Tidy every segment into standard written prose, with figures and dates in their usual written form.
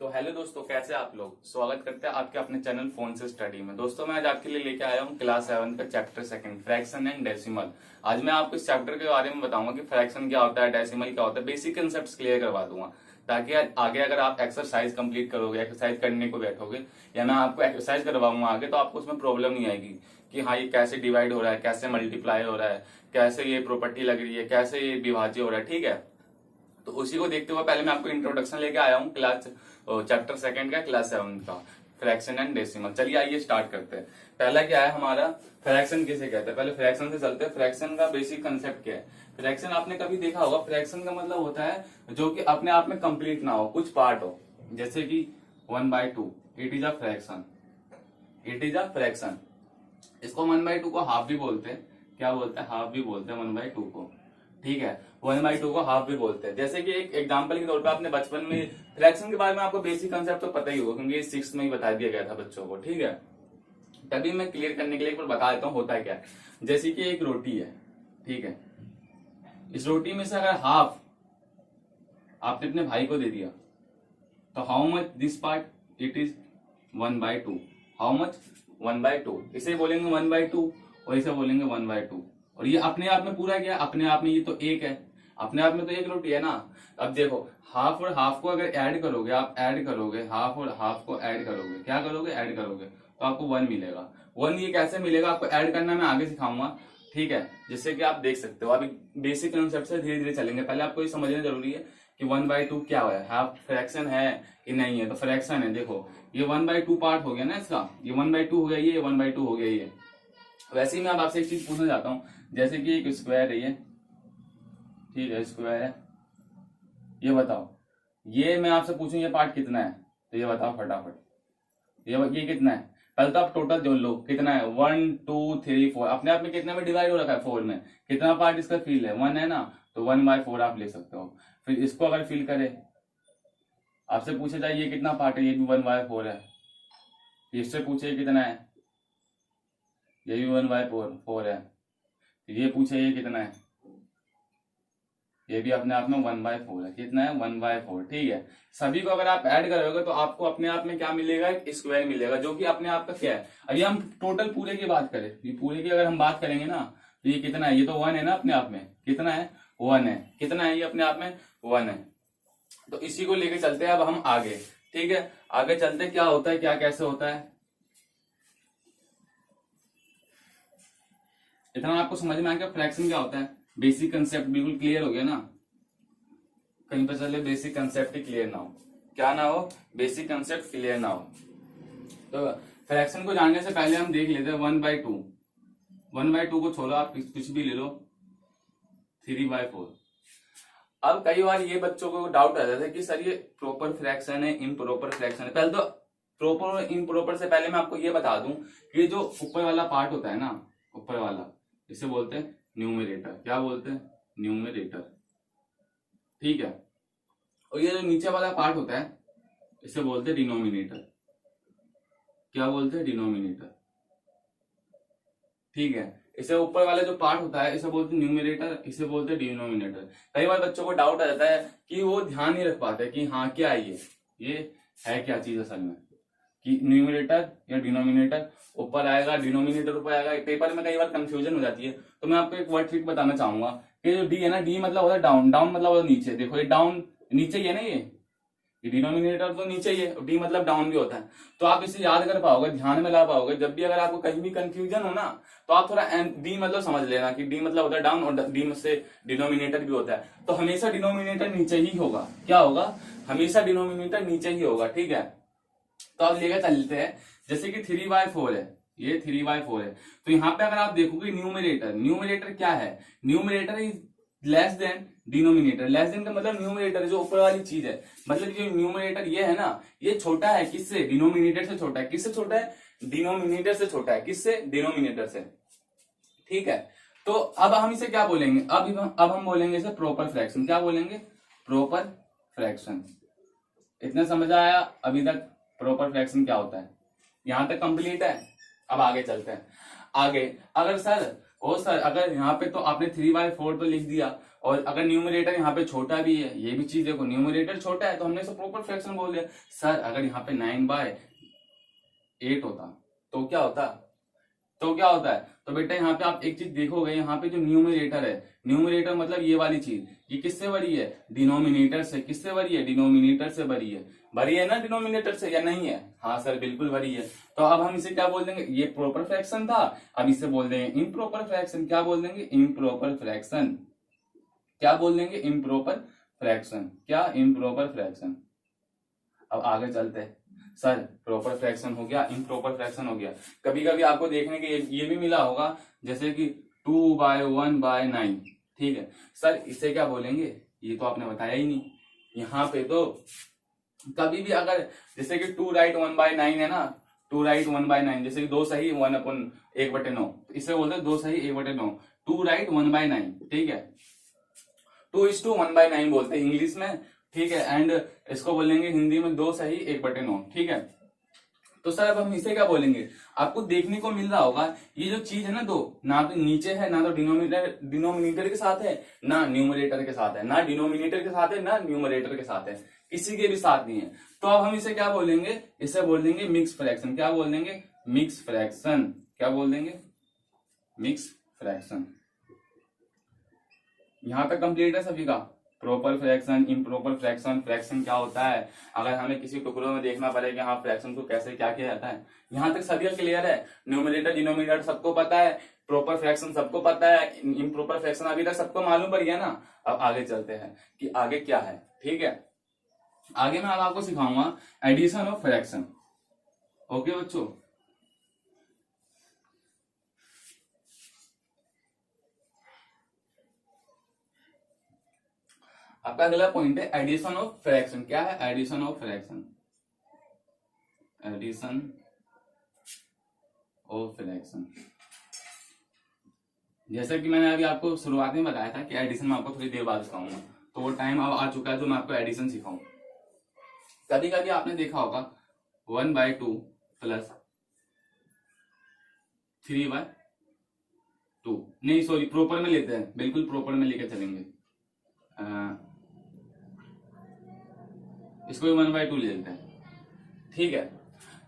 तो हेलो दोस्तों, कैसे आप लोग। स्वागत करते हैं आपके अपने चैनल फोन से स्टडी में। दोस्तों मैं आज आपके लिए लेके आया हूँ क्लास 7 का chapter second, fraction and decimal. आज मैं आपको इस चैप्टर के बारे में बताऊंगा कि फ्रैक्शन क्या होता है, डेसिमल क्या होता है, बेसिक कंसेप्ट क्लियर करवा दूंगा, ताकि आगे अगर आप एक्सरसाइज कंप्लीट करोगे, एक्सरसाइज करने को बैठोगे या मैं आपको एक्सरसाइज करवाऊंगा आगे, तो आपको उसमें प्रॉब्लम नहीं आएगी कि हाँ ये कैसे डिवाइड हो रहा है, कैसे मल्टीप्लाई हो रहा है, कैसे ये प्रॉपर्टी लग रही है, कैसे ये विभाज्य हो रहा है। ठीक है, तो उसी को देखते हुए पहले मैं आपको इंट्रोडक्शन लेके आया हूँ क्लास चैप्टर सेकंड का, क्लास 7 का, फ्रैक्शन एंड डेसिमल। चलिए आइए स्टार्ट करते हैं। पहला क्या है हमारा, फ्रैक्शन किसे कहते हैं। पहले फ्रैक्शन से चलते हैं। फ्रैक्शन का बेसिक कंसेप्ट क्या है। फ्रैक्शन आपने कभी देखा होगा, फ्रैक्शन का मतलब होता है जो कि अपने आप में कंप्लीट ना हो, कुछ पार्ट हो, जैसे कि 1/2 it is a fraction, it is a fraction. इसको 1/2 को हाफ भी बोलते हैं। क्या बोलते हैं? हाफ भी बोलते हैं 1/2 को। ठीक है, 1/2 को हाफ भी बोलते हैं। जैसे कि एक एग्जांपल के तौर पे आपने बचपन में फ्रैक्शन के बारे में आपको बेसिक कंसेप्ट तो पता ही होगा, क्योंकि 6th में ही बता दिया गया था बच्चों को। ठीक है, तभी मैं क्लियर करने के लिए एक बार बता देता हूँ होता है क्या है। जैसे कि एक रोटी है, ठीक है, इस रोटी में से अगर हाफ आपने अपने भाई को दे दिया, तो how much this part, it is 1/2। How much? 1/2। इसे बोलेंगे 1/2 और इसे बोलेंगे 1/2। और ये अपने आप में पूरा क्या है, अपने आप में ये तो एक है, अपने आप में तो एक रोटी है ना। अब देखो, हाफ और हाफ को अगर ऐड करोगे, आप ऐड करोगे, हाफ और हाफ को ऐड करोगे, क्या करोगे? ऐड करोगे, तो आपको 1 मिलेगा। 1 ये कैसे मिलेगा, आपको ऐड करना मैं आगे सिखाऊंगा। ठीक है, जिससे कि आप देख सकते हो। अभी बेसिक कंसेप्ट से धीरे धीरे चलेंगे। पहले आपको ये समझना जरूरी है कि 1/2 क्या है, हाफ फ्रैक्शन है कि नहीं है। तो फ्रैक्शन है, देखो ये 1/2 पार्ट हो गया ना इसका, ये 1/2 हो गया, ये 1/2 हो गया ये। वैसे ही मैं अब आपसे एक चीज पूछना चाहता हूँ, जैसे कि एक स्क्वायर है ये, ठीक है, स्क्वायर है, ये बताओ, ये मैं आपसे पूछूं ये पार्ट कितना है, तो ये बताओ फटाफट। ये कितना है? पहले तो आप टोटल जोड़ लो, कितना है? 1 2 3 4। अपने आप में कितने में डिवाइड हो रखा है? 4 में। कितना पार्ट इसका फिल है? 1 है ना, तो 1/4 आप ले सकते हो। फिर इसको अगर फिल करे, आपसे पूछे जाए ये कितना पार्ट है, ये भी 1/4 है। इससे पूछे कितना है, ये भी 1/4 है। ये पूछे ये कितना है, ये भी अपने आप में 1/4 है। कितना है? 1/4। ठीक है, सभी को अगर आप ऐड करोगे तो आपको अपने आप में क्या मिलेगा? एक स्क्वायर मिलेगा, जो कि अपने आप का क्या है। अभी हम टोटल पूरे की बात करें, ये पूरे की अगर हम बात करेंगे ना, तो ये कितना है? ये तो 1 है ना अपने आप में। कितना है? 1 है। कितना है ये अपने आप में? 1 है। तो इसी को लेके चलते हैं अब हम आगे। ठीक है, आगे चलते क्या होता है, क्या कैसे होता है, इतना आपको समझ में आ गया फ्रैक्शन क्या होता है। बेसिक कंसेप्ट बिल्कुल क्लियर हो गया ना। कहीं पर चले बेसिक कंसेप्ट ही क्लियर ना हो, क्या ना हो, बेसिक कंसेप्ट क्लियर ना हो। तो फ्रैक्शन को जानने से पहले हम देख लेते हैं 1/2। 1/2 को छोड़ो, आप कुछ भी ले लो, 3/4। अब कई बार ये बच्चों को डाउट आ जाता है कि सर ये प्रॉपर फ्रैक्शन है, इम्प्रॉपर फ्रैक्शन है। पहले तो प्रॉपर और इम्प्रॉपर से पहले मैं आपको ये बता दूं कि जो ऊपर वाला पार्ट होता है ना, ऊपर वाला, इसे बोलते हैं न्यूमरेटर। क्या बोलते हैं? न्यूमरेटर। ठीक है, और ये जो नीचे वाला पार्ट होता है, इसे बोलते हैं डिनोमिनेटर। क्या बोलते हैं? डिनोमिनेटर। ठीक है, इसे ऊपर वाला जो पार्ट होता है इसे बोलते हैं न्यूमरेटर, इसे बोलते हैं डिनोमिनेटर। कई बार बच्चों को डाउट आ जाता है कि वो ध्यान नहीं रख पाते कि हाँ क्या है ये है क्या चीज असल में, कि न्यूमरेटर या डिनोमिनेटर ऊपर आएगा, डिनोमिनेटर ऊपर आएगा। पेपर में कई बार कंफ्यूजन हो जाती है। तो मैं आपको एक वर्ड ट्रिक बताना चाहूंगा कि जो डी है ना, डी मतलब होता है डाउन, डाउन मतलब होता है नीचे। देखो ये डाउन नीचे ही है ना, ये डिनोमिनेटर तो नीचे ही है, डी मतलब डाउन भी होता है। तो आप इसे याद कर पाओगे, ध्यान में ला पाओगे। जब भी अगर आपको कहीं भी कंफ्यूजन हो ना, तो आप थोड़ा डी मतलब समझ लेना कि डी मतलब होता है डाउन, और डी से डिनोमिनेटर भी होता है। तो हमेशा डिनोमिनेटर नीचे ही होगा। क्या होगा? हमेशा डिनोमिनेटर नीचे ही होगा। ठीक है, तो अब लेकर चलते हैं। जैसे कि 3/4 है, ये 3/4 है, तो यहाँ पे अगर आप देखोगे न्यूमरेटर, न्यूमरेटर क्या है? Numerator is less than denominator. Less than का मतलब न्यूमरेटर जो ऊपर वाली चीज है, मतलब जो न्यूमरेटर ये है ना, ये छोटा है किससे? डिनोमिनेटर से छोटा है। किससे छोटा है? डिनोमिनेटर से छोटा है। किससे? डिनोमिनेटर से। ठीक है, तो अब हम इसे क्या बोलेंगे? अब हम बोलेंगे इसे प्रॉपर फ्रैक्शन। क्या बोलेंगे? Proper fraction. इतना समझ आया अभी तक प्रॉपर फ्रैक्शन क्या होता है? यहां तक कंप्लीट है। अब आगे चलते हैं। आगे अगर सर अगर यहाँ पे तो आपने 3/4 तो लिख दिया, और अगर न्यूमरेटर यहाँ पे छोटा भी है, ये भी चीज देखो, न्यूमरेटर छोटा है तो हमने इसे प्रॉपर फ्रैक्शन बोल दिया। सर अगर यहाँ पे 9/8 होता तो क्या होता, तो बेटा यहाँ पे आप एक चीज देखोगे, यहाँ पे जो न्यूमरेटर है, न्यूमरेटर मतलब ये वाली चीज, ये किससे बड़ी है, डिनोमिनेटर से। किससे बड़ी है, डिनोमिनेटर से बड़ी है। बड़ी है ना डिनोमिनेटर से, या नहीं है? हाँ सर बिल्कुल बड़ी है। तो अब हम इसे क्या बोल देंगे, ये प्रॉपर फ्रैक्शन था, अब इसे बोल देंगे इम्प्रॉपर फ्रैक्शन। क्या बोल देंगे, इम्प्रॉपर फ्रैक्शन। क्या बोल देंगे, इम्प्रॉपर फ्रैक्शन। क्या, इम्प्रॉपर फ्रैक्शन। अब आगे चलते हैं। सर प्रॉपर फ्रैक्शन हो गया, इम्प्रॉपर फ्रैक्शन हो गया। कभी कभी आपको देखने के ये भी मिला होगा, जैसे कि 2/1/9, ठीक है। सर इसे क्या बोलेंगे, ये तो आपने बताया ही नहीं। यहाँ पे तो कभी भी अगर जैसे कि 2 राइट 1/9 है ना, 2 राइट 1/9, जैसे कि 2 सही 1/9, इसे बोलते हैं 2 सही 1/9, 2 राइट 1/9, ठीक है। 2:1/9 बोलते हैं इंग्लिश में, ठीक है। एंड इसको बोलेंगे हिंदी में 2 सही 1/9, ठीक है। तो सर अब हम इसे क्या बोलेंगे, आपको देखने को मिल रहा होगा ये जो चीज है ना, दो ना तो नीचे है, ना तो डिनोमिनेटर के साथ है, ना न्यूमरेटर के साथ है, ना डिनोमिनेटर के साथ है, ना न्यूमरेटर के साथ है, किसी के भी साथ नहीं है। तो अब हम इसे क्या बोलेंगे, इसे बोल देंगे मिक्स फ्रैक्शन। क्या बोल देंगे, मिक्स फ्रैक्शन। क्या बोल देंगे, मिक्स फ्रैक्शन। यहां तक कंप्लीट है सभी का। Proper fraction, improper fraction, fraction क्या होता है, अगर हमें किसी टुकड़ों में देखना पड़ेगा हाँ फ्रैक्शन को कैसे क्या किया जाता है, यहां तक सभी क्लियर है। न्यूमरेटर डिनोमिनेटर सबको पता है, प्रॉपर फ्रैक्शन सबको पता है, इम्प्रॉपर फ्रैक्शन अभी तक सबको मालूम पड़ गया ना। अब आगे चलते हैं कि आगे क्या है, ठीक है। आगे मैं अब आपको सिखाऊंगा एडिशन ऑफ फ्रैक्शन। ओके बच्चों, आपका अगला पॉइंट है एडिशन ऑफ फ्रैक्शन। क्या है, addition of fraction. Addition of fraction, जैसा कि मैंने अभी आपको शुरुआत में बताया था कि एडिशन में आपको थोड़ी देर बाद सिखाऊंगा, तो वो टाइम अब आ चुका है जो मैं आपको एडिशन सिखाऊं। कभी कभी आपने देखा होगा 1/2 प्लस 3/2, नहीं सॉरी प्रॉपर में लेते हैं, बिल्कुल प्रॉपर में लेके चलेंगे, इसको भी 1/2 ले लेते हैं, ठीक है।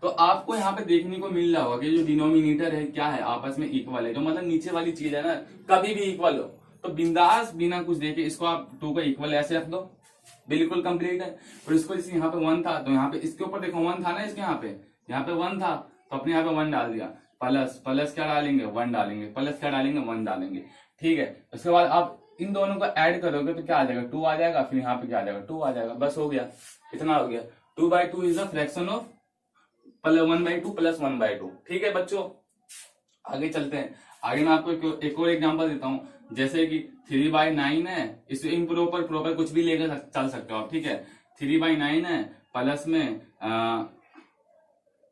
तो आपको यहाँ पे देखने को मिल रहा होगा कि जो डिनोमिनेटर है क्या है, आपस में इक्वल है, जो मतलब नीचे वाली चीज है ना कभी भी इक्वल हो, तो बिंदास बिना कुछ देखे इसको आप 2 का इक्वल ऐसे रख दो, बिल्कुल कंप्लीट है। और इसको जैसे यहाँ पे 1 था तो यहाँ पे इसके ऊपर देखो 1 था ना, इसके यहाँ पे 1 था तो अपने यहाँ पे 1 डाल दिया, प्लस प्लस क्या डालेंगे 1 डालेंगे, प्लस क्या डालेंगे 1 डालेंगे, ठीक है। उसके बाद आप इन दोनों को ऐड करोगे तो क्या आ जाएगा 2 आ जाएगा, फिर यहाँ पे क्या आ जाएगा 2 आ जाएगा, बस हो गया, इतना हो गया। 2/2 is the fraction of 1/2 plus 1/2, ठीक है बच्चों। आगे चलते हैं, आगे मैं आपको एक और एग्जांपल देता हूं, जैसे कि 3/9 है, इसे इम्प्रॉपर प्रॉपर कुछ भी लेकर चल सकते हो आप, ठीक है। 3/9 है प्लस में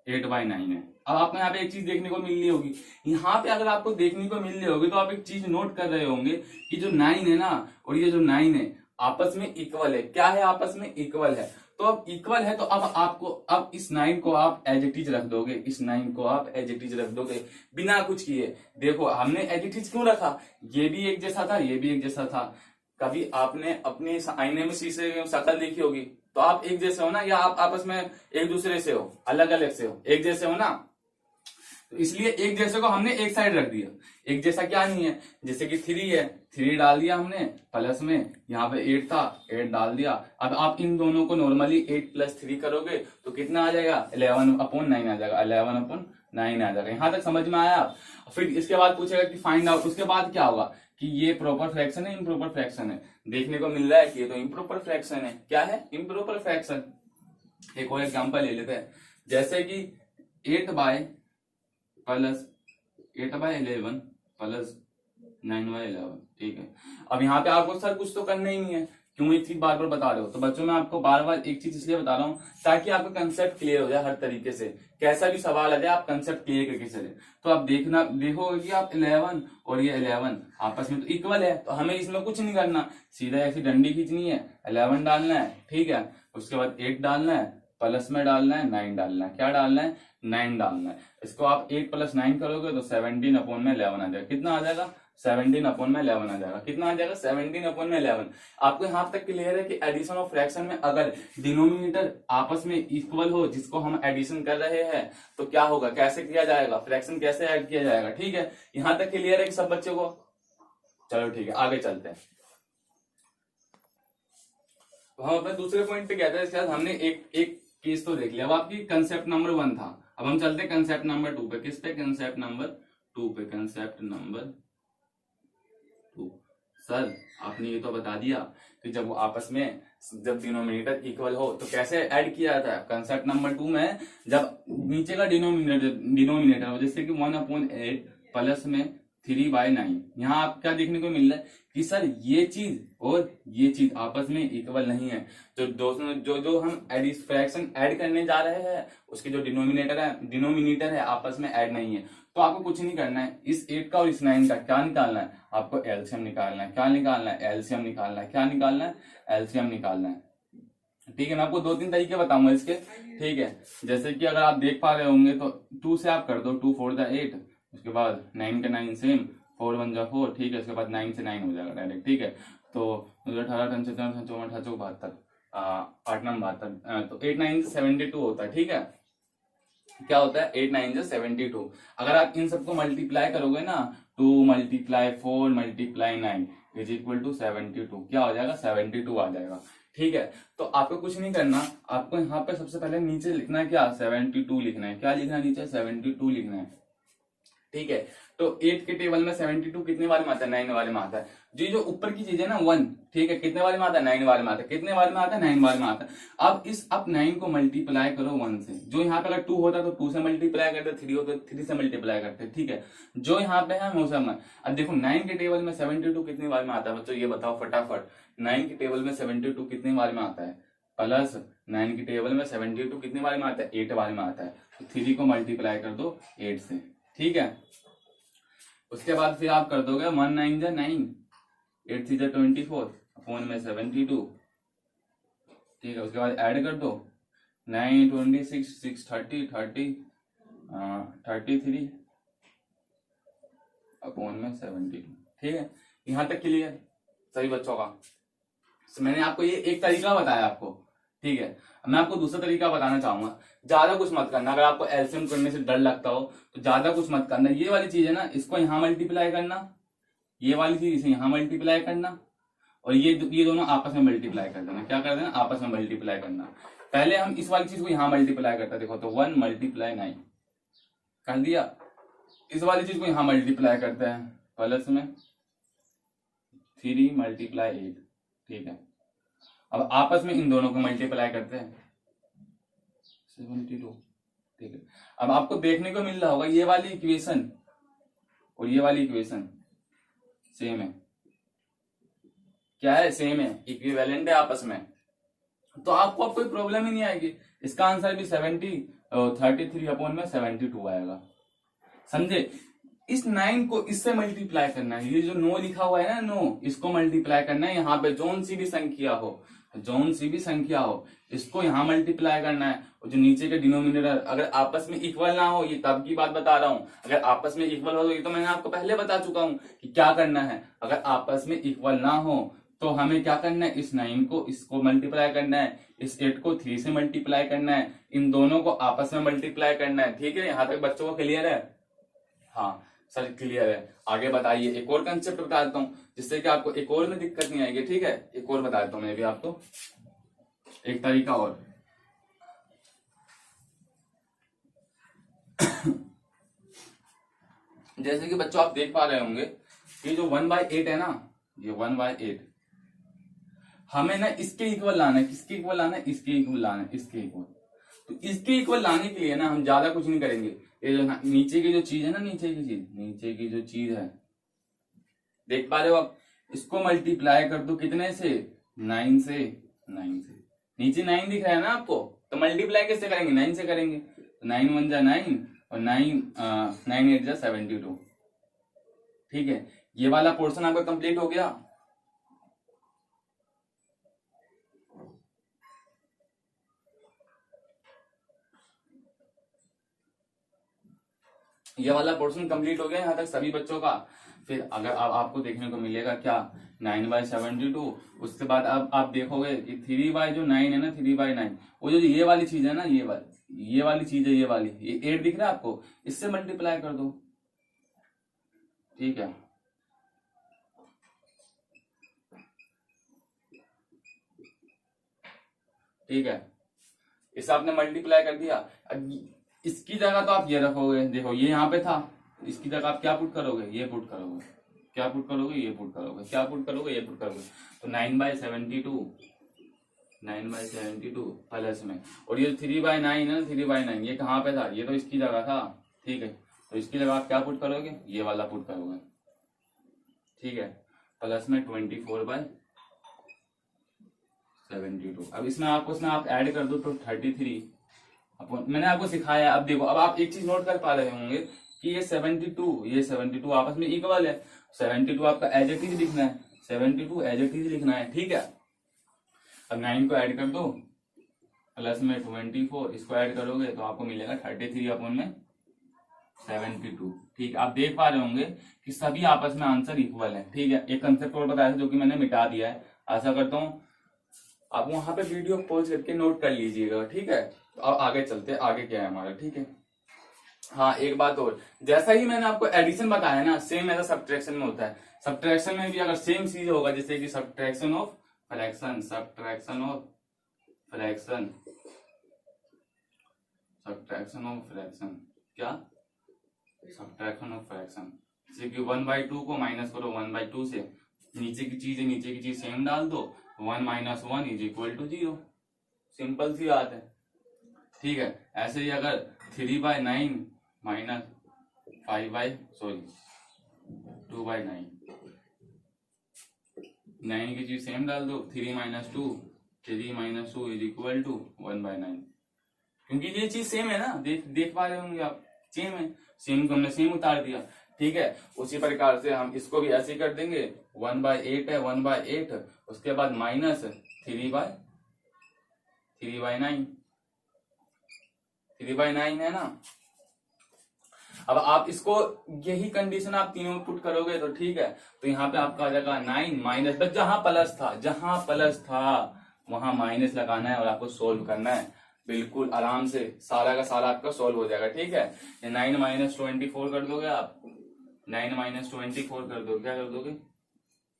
8/9 है। अब आपको यहाँ पे एक चीज देखने को मिल रही होगी, यहाँ पे अगर आपको देखने को मिल रही होगी तो आप एक चीज नोट कर रहे होंगे कि जो 9 है ना और ये जो 9 है आपस में इक्वल है। क्या है, आपस में इक्वल है। तो अब इक्वल है तो अब आपको अब इस 9 को आप एज इट इज रख दोगे, इस 9 को आप एज इट इज रख दोगे बिना कुछ किए। देखो हमने एज इट इज क्यों रखा, ये भी एक जैसा था, ये भी एक जैसा था। कभी आपने अपने आईने में शीशे में शक्ल देखी होगी तो आप एक जैसे हो ना, या आप आपस में एक दूसरे से हो, अलग अलग से हो, एक जैसे हो ना। तो इसलिए एक जैसे को हमने एक साइड रख दिया, एक जैसा क्या नहीं है। जैसे कि 3 है, 3 डाल दिया हमने प्लस में, यहाँ पे 8 था 8 डाल दिया। अब आप इन दोनों को नॉर्मली 8 + 3 करोगे तो कितना आ जाएगा 11/9 आ जाएगा, 11/9 आ जाएगा। यहां तक समझ में आया। फिर इसके बाद पूछेगा कि फाइंड आउट, उसके बाद क्या होगा कि ये प्रॉपर फ्रैक्शन है इम्प्रॉपर फ्रैक्शन है। देखने को मिल रहा है कि ये तो इम्प्रॉपर फ्रैक्शन है। क्या है, इम्प्रॉपर फ्रैक्शन। एक और एग्जांपल ले लेते हैं, जैसे कि 8/11 प्लस 9/11, ठीक है। अब यहाँ पे आपको सर कुछ तो करना ही नहीं है, क्यों एक चीज बार बार बता रहे हो। तो बच्चों मैं आपको बार बार एक चीज इसलिए बता रहा हूँ ताकि आपका कंसेप्ट क्लियर हो जाए हर तरीके से, कैसा भी सवाल आ जाए आप कंसेप्ट क्लियर करके चले। तो आप देखोगे कि आप 11 और ये 11 आपस में तो इक्वल है, तो हमें इसमें कुछ नहीं करना, सीधा ऐसी डंडी खींचनी है, 11 डालना है, ठीक है। उसके बाद 8 डालना है, प्लस में डालना है 9 डालना है। क्या डालना है, 9 डालना है। इसको आप 8 + 9 करोगे तो 17/11 आ जाएगा। कितना आ जाएगा, 17/11 आ जाएगा। कितना आ जाएगा? 17/11। आपको यहाँ तक क्लियर है कि एडिशन ऑफ फ्रैक्शन में अगर डिनोमिनेटर आपस में इक्वल हो, जिसको हम एडिशन कर रहे हैं, तो क्या होगा, कैसे किया जाएगा, फ्रैक्शन कैसे ऐड किया जाएगा। ठीक है, यहाँ तक क्लियर है कि सब बच्चों को? चलो ठीक है, आगे चलते हैं। तो हम अपने दूसरे पॉइंट पे क्या था, इसके बाद हमने एक केस तो देख लिया। अब आपकी कंसेप्ट नंबर 1 था, अब हम चलते हैं कंसेप्ट नंबर 2 पे। किस पे? कंसेप्ट नंबर 2 पे। Concept number 2। सर आपने ये तो बता दिया कि जब वो आपस में, जब डिनोमिनेटर इक्वल हो तो कैसे ऐड किया जाता है। कंसेप्ट नंबर 2 में जब नीचे का डिनोमिनेटर हो, जैसे कि 1/8 प्लस में 3/9, यहाँ आप क्या देखने को मिल रहा है कि सर ये चीज और ये चीज आपस में इक्वल नहीं है। जो दोस्तों जो हम फ्रैक्शन ऐड करने जा रहे हैं, उसके जो डिनोमिनेटर है आपस में ऐड नहीं है। तो आपको कुछ नहीं करना है, इस 8 का और इस 9 का क्या निकालना है, आपको एलसीएम निकालना है। क्या निकालना है? एलसीएम निकालना है। क्या निकालना है? एलसीएम निकालना है। ठीक है, मैं आपको 2-3 तरीके बताऊंगा इसके। ठीक है, जैसे कि अगर आप देख पा रहे होंगे तो 2 से आप कर दो, 2 4 जा 8, उसके बाद 9 का 9 सेम, 4 1 जा 4। ठीक है, उसके बाद 9 से 9 हो जाएगा डायरेक्ट। ठीक है, तो 18 10 14 54 58 72 8 9 72, तो 8 9 72 होता है। ठीक है, क्या होता है? 8 9 72। अगर आप इन सबको मल्टीप्लाई करोगे ना, 2 × 4 × 9 इज इक्वल टू 72। क्या हो जाएगा? 72 आ जाएगा। ठीक है, तो आपको कुछ नहीं करना, आपको यहाँ पे सबसे पहले नीचे लिखना है क्या? 72 लिखना है। क्या लिखना है नीचे? 72 लिखना है। ठीक है, तो 8 के टेबल में 72 कितने वाले में आता है? 9 वाले में आता है। जो ऊपर की चीज है ना 1, ठीक है, कितने वाले में आता है? 9 वाले में आता है। कितने वाले में आता है? 9 वाले में आता है। अब 9 को मल्टीप्लाई करो 1 से। जो यहाँ पे अगर 2 होता तो 2 से मल्टीप्लाई करते, 3 होता तो 3 से मल्टीप्लाई करते। ठीक है, जो यहाँ पे है वो सब। अब देखो 9 के टेबल में 72 कितने वाले में आता है बच्चों, ये बताओ फटाफट। 9 के टेबल में 72 कितने वाले में आता है? प्लस 9 के टेबल में 72 कितने वाले में आता है? 8 वाले में आता है। तो 3 को मल्टीप्लाई कर दो 8 से। ठीक है, उसके बाद फिर आप कर दोगे 1 9 जा 9, 8 3 जा 24 फोन में 72। ठीक है, उसके बाद ऐड कर दो 9 26 6 30 30 33 अपॉन में 72। ठीक है, यहां तक क्लियर सभी बच्चों का? मैंने आपको ये एक तरीका बताया आपको। ठीक है, मैं आपको दूसरा तरीका बताना चाहूंगा। ज्यादा कुछ मत करना, अगर आपको एलसीएम करने से डर लगता हो तो ज्यादा कुछ मत करना। ये वाली चीज है ना, इसको यहां मल्टीप्लाई करना, ये वाली चीज इसे यहां मल्टीप्लाई करना, और ये दोनों आपस में मल्टीप्लाई कर देना। क्या कर देना? आपस में मल्टीप्लाई करना। पहले हम इस वाली चीज को यहां मल्टीप्लाई करते हैं, देखो तो 1 × 9 कर दिया। इस वाली चीज को यहां मल्टीप्लाई करते हैं, प्लस में 3 × 8। ठीक है, अब आपस में इन दोनों को मल्टीप्लाई करते हैं 72। ठीक है, अब आपको देखने को मिल रहा होगा ये वाली इक्वेशन और ये वाली इक्वेशन सेम है। क्या है? सेम है, इक्विवेलेंट है आपस में। तो आपको अब कोई प्रॉब्लम ही नहीं आएगी। इसका आंसर भी 33 अपॉन में 72 आएगा। समझे? इस 9 को इससे मल्टीप्लाई करना है। ये जो 9 लिखा हुआ है ना, 9, इसको मल्टीप्लाई करना है। यहाँ पे जोन सी भी संख्या हो, इसको यहाँ मल्टीप्लाई करना है। और जो नीचे के डिनोमिनेटर अगर आपस में इक्वल ना हो, ये तब की बात बता रहा हूं। अगर आपस में इक्वल हो तो ये तो मैंने आपको पहले बता चुका हूं कि क्या करना है। अगर आपस में इक्वल ना हो तो हमें क्या करना है? इस 9 को इसको मल्टीप्लाई करना है, इस 8 को 3 से मल्टीप्लाई करना है, इन दोनों को आपस में मल्टीप्लाई करना है। ठीक है, यहाँ तक बच्चों को क्लियर है? हाँ सर क्लियर है। आगे बताइए, एक और कंसेप्ट बता देता हूँ जिससे कि आपको एक और में दिक्कत नहीं आएगी। ठीक है, एक और बता देता हूँ मैं भी आपको एक तरीका और। जैसे कि बच्चों आप देख पा रहे होंगे कि जो 1/8 है ना, ये 1/8 हमें ना इसके इक्वल लाना है। किसके इक्वल लाना है? इसके इक्वल लाना है, इसके इक्वल। तो इसके इक्वल लाने के लिए ना हम ज्यादा कुछ नहीं करेंगे। ये जो नीचे की जो चीज है ना, नीचे की जो चीज है, देख पा रहे हो आप, इसको मल्टीप्लाई कर दो कितने से? 9 से। नीचे 9 दिख रहा है ना आपको, तो मल्टीप्लाई कैसे करेंगे? 9 से करेंगे। 9 1 जा 9 और 9 8 जा 72। ठीक है, ये वाला पोर्शन आपका कंप्लीट हो गया। ये वाला पोर्शन कंप्लीट हो गया यहाँ तक सभी बच्चों का। फिर अगर आपको देखने को मिलेगा क्या 9/72, उसके बाद अब आप देखोगे कि 3/9 है ना, 3/9 वो जो ये वाली चीज है ना, ये वाली चीज है, ये वाली, ये 8 दिख रहा है आपको, इससे मल्टीप्लाई कर दो। ठीक है, ठीक है, इसे आपने मल्टीप्लाई कर दिया। अब इसकी जगह तो आप ये रखोगे, देखो ये यहाँ पे था, इसकी जगह आप क्या पुट करोगे, ये पुट करोगे, क्या पुट करोगे, ये पुट करोगे, क्या पुट करोगे, ये पुट करोगे। तो 9/72 प्लस में, और ये 3/9 है, 3/9 ये कहाँ पे था, ये तो इसकी जगह था। ठीक है, तो इसकी जगह आप क्या पुट करोगे, ये वाला पुट करोगे। ठीक है, प्लस में 24/72। अब इसमें आप ऐड कर दो तो 33 अपन, मैंने आपको सिखाया। अब देखो, अब आप एक चीज नोट कर पा रहे होंगे कि ये 72 आपस में इक्वल है। 72 आपका एज इट इज लिखना है, 72 एज इट इज लिखना है। ठीक है, अब 9 को ऐड कर दो, प्लस में 24, इसको ऐड करोगे तो आपको मिलेगा 33/72। ठीक है, आप देख पा रहे होंगे कि सभी आपस में आंसर इक्वल है। ठीक है, एक कंसेप्ट और बताया था जो कि मैंने मिटा दिया है। आशा करता हूँ आप वहां पे वीडियो पॉज करके नोट कर लीजिएगा। ठीक है, तो अब आगे चलते हैं, आगे क्या है हमारा। ठीक है, हाँ एक बात और, जैसा ही मैंने आपको एडिशन बताया ना, सेम ऐसा सब्ट्रैक्शन में होता है। सब्ट्रैक्शन में भी अगर सेम चीज होगा, जैसे कि subtraction of fraction, subtraction of fraction, subtraction of fraction, क्या सब्ट्रैक्शन ऑफ फ्रैक्शन, जैसे कि 1/2 को माइनस करो 1/2 से, नीचे की चीज सेम डाल दो, 1 - 1 = 0। सिंपल सी बात है। ठीक है, ऐसे ही अगर 3/9 माइनस 2/9, 9 की चीज सेम डाल दो, 3 - 2 = 1/9, क्योंकि ये चीज सेम है ना, देख पा रहे होंगे आप, सेम है, सेम को हमने सेम उतार दिया। ठीक है, उसी प्रकार से हम इसको भी ऐसे ही कर देंगे, 1/8 है, 1/8, उसके बाद माइनस 3/9 है ना। अब आप इसको, यही कंडीशन आप तीनों पुट करोगे तो ठीक है, तो यहाँ पे आपका आ जाएगा 9 माइनस, बस जहां प्लस था वहां माइनस लगाना है और आपको सोल्व करना है। बिल्कुल आराम से सारा का सारा आपका सोल्व हो जाएगा। ठीक है, 9 - 24 कर दोगे आप, 9 - 24 कर दो, क्या कर दोगे,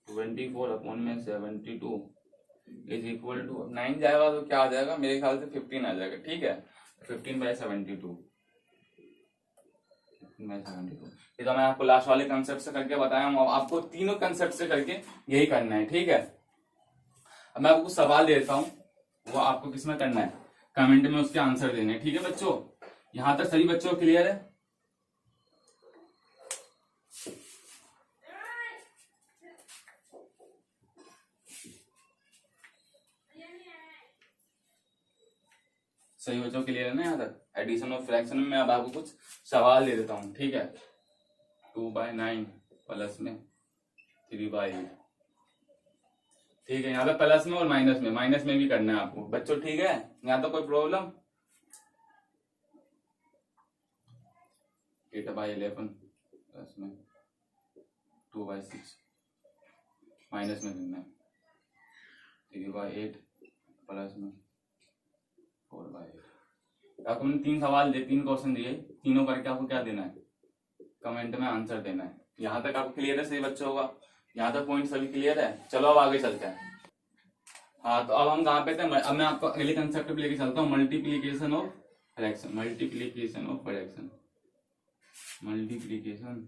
24/72 = 9 जाएगा तो क्या आ जाएगा, मेरे ख्याल से 15 आ जाएगा। ठीक है, 15/72। ये तो मैं आपको लास्ट वाले कंसेप्ट से करके बताया हूँ, अब आपको तीनों कंसेप्ट से करके यही करना है। ठीक है, अब मैं आपको सवाल देता हूँ, वो आपको किसमें करना है, कमेंट में उसके आंसर देने हैं। ठीक है बच्चों, यहां तक सभी बच्चों को क्लियर है। सही बच्चों क्लियर है ना यहाँ तक। एडिशन और फ्रैक्शन में मैं अब आपको कुछ सवाल दे देता हूँ। ठीक है, 2/9 प्लस में 3/8। ठीक है, यहाँ पे प्लस में और माइनस में भी करना है आपको बच्चों। ठीक है, यहाँ तो कोई प्रॉब्लम, 8/11 प्लस में 2/6 माइनस में करना है, 3/8 प्लस में 4/8। आपको मैंने 3 सवाल दिए, 3 क्वेश्चन दिए, तीनों करके आपको क्या देना है, कमेंट में आंसर देना है। यहाँ तक आपको क्लियर है सही बच्चों होगा, यहाँ तक पॉइंट सभी क्लियर है। चलो अब आगे चलते हैं। हाँ, तो अब हम कहाँ पे थे, अब मैं आपको अगले कंसेप्ट पे लेके चलता हूँ, multiplication of fraction, multiplication of fraction, multiplication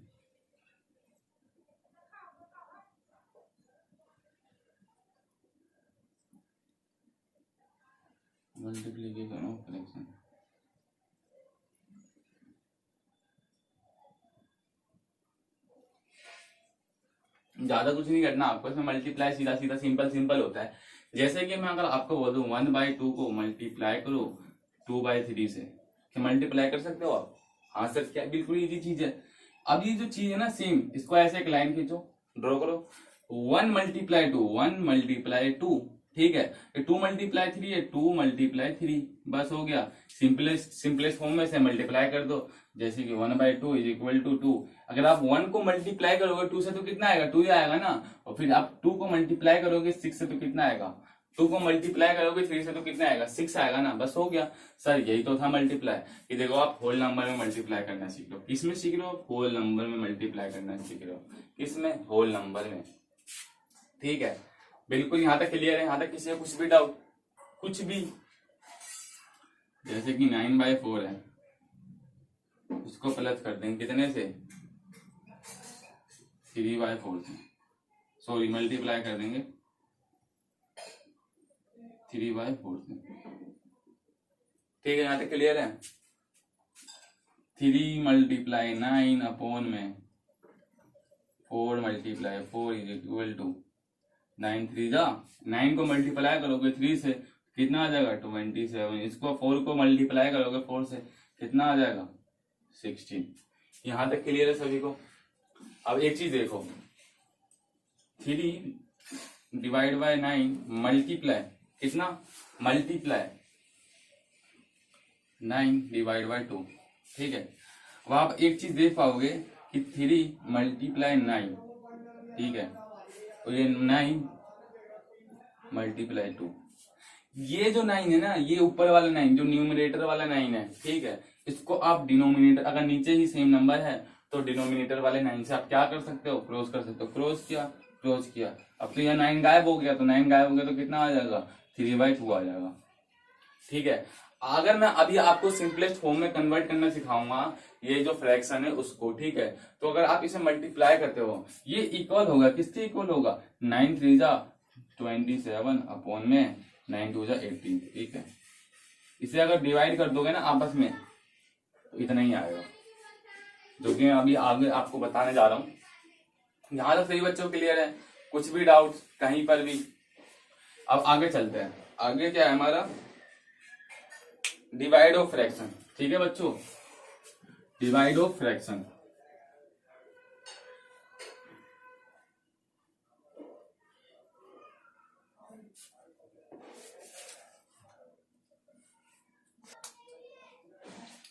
of fraction. ज्यादा कुछ नहीं करना आपको, इसमें मल्टीप्लाई सीधा सीधा सिंपल होता है। जैसे कि मैं अगर आपको बोलूं 1/2 को मल्टीप्लाई करो 2/3 से, क्या मल्टीप्लाई कर सकते हो आप? हाँ सर, क्या बिल्कुल इजी चीज है। अब ये जो चीज है ना सेम, इसको ऐसे एक लाइन खींचो, ड्रॉ करो, 1 × 2, 1 × 2 ठीक है, ये 2 मल्टीप्लाई 3 है, 2 मल्टीप्लाई 3, बस हो गया। सिंपलेस्ट फॉर्म में से मल्टीप्लाई कर दो, जैसे कि 1/2 इज इक्वल टू 2। अगर आप 1 को मल्टीप्लाई करोगे 2 से तो कितना आएगा, 2 ही आएगा ना। और फिर आप 2 को मल्टीप्लाई करोगे 6 से तो कितना आएगा, 2 को मल्टीप्लाई करोगे 3 से तो कितना आएगा, 6 आएगा ना, बस हो गया। सर यही तो था मल्टीप्लाई। कि देखो आप होल नंबर में मल्टीप्लाई करना सीख लो। किसमें सीख रहे हो, होल नंबर में मल्टीप्लाई करना सीख रहे हो। किसमें, होल नंबर में। ठीक है, बिल्कुल यहाँ तक क्लियर है। यहाँ तक किसी का कुछ भी डाउट, कुछ भी। जैसे कि 9/4 है, उसको प्लस कर देंगे कितने से, 3/4 से, सॉरी मल्टीप्लाई कर देंगे 3/4 से। ठीक है, यहाँ तक क्लियर है। 3 मल्टीप्लाई 9 अपॉन में 4 मल्टीप्लाई 4 इज इक्वल टू 9 3 जा, 9 को मल्टीप्लाई करोगे 3 से कितना आ जाएगा, 27। इसको 4 को मल्टीप्लाई करोगे 4 से कितना आ जाएगा, 16। यहां तक क्लियर है सभी को। अब एक चीज देखो, 3 डिवाइड बाय 9 मल्टीप्लाई कितना, मल्टीप्लाई 9 डिवाइड बाय 2। ठीक है, अब आप एक चीज देख पाओगे कि 3 मल्टीप्लाई 9, ठीक है, तो ये 9 मल्टीप्लाई 2, ये जो 9 है ना, ये ऊपर वाला 9 जो न्यूमरेटर वाला 9 है, ठीक है, इसको आप डिनोमिनेटर, अगर नीचे ही सेम नंबर है तो डिनोमिनेटर वाले 9 से आप क्या कर सकते हो, क्रॉस कर सकते हो। क्रॉस किया, क्रॉस किया, अब तो यह 9 गायब हो गया, तो 9 गायब हो गया तो कितना आ जाएगा, 3/2 आ जाएगा। ठीक है, अगर मैं अभी आपको सिंपलेस्ट फॉर्म में कन्वर्ट करना सिखाऊंगा ये जो फ्रैक्शन है उसको, ठीक है, तो अगर आप इसे मल्टीप्लाई करते हो ये इक्वल होगा, किसके इक्वल होगा, 9 3 जा 27 अपॉन में 9 2 जा 18। ठीक है, इसे अगर डिवाइड कर दोगे ना आपस में तो इतना ही आएगा, जो कि मैं अभी आगे आपको बताने जा रहा हूं। यहां तक सभी बच्चों क्लियर है, कुछ भी डाउट कहीं पर भी। अब आगे चलते हैं, आगे क्या है हमारा, डिवाइड ऑफ फ्रैक्शन। ठीक है बच्चों, डिवाइड ऑफ फ्रैक्शन।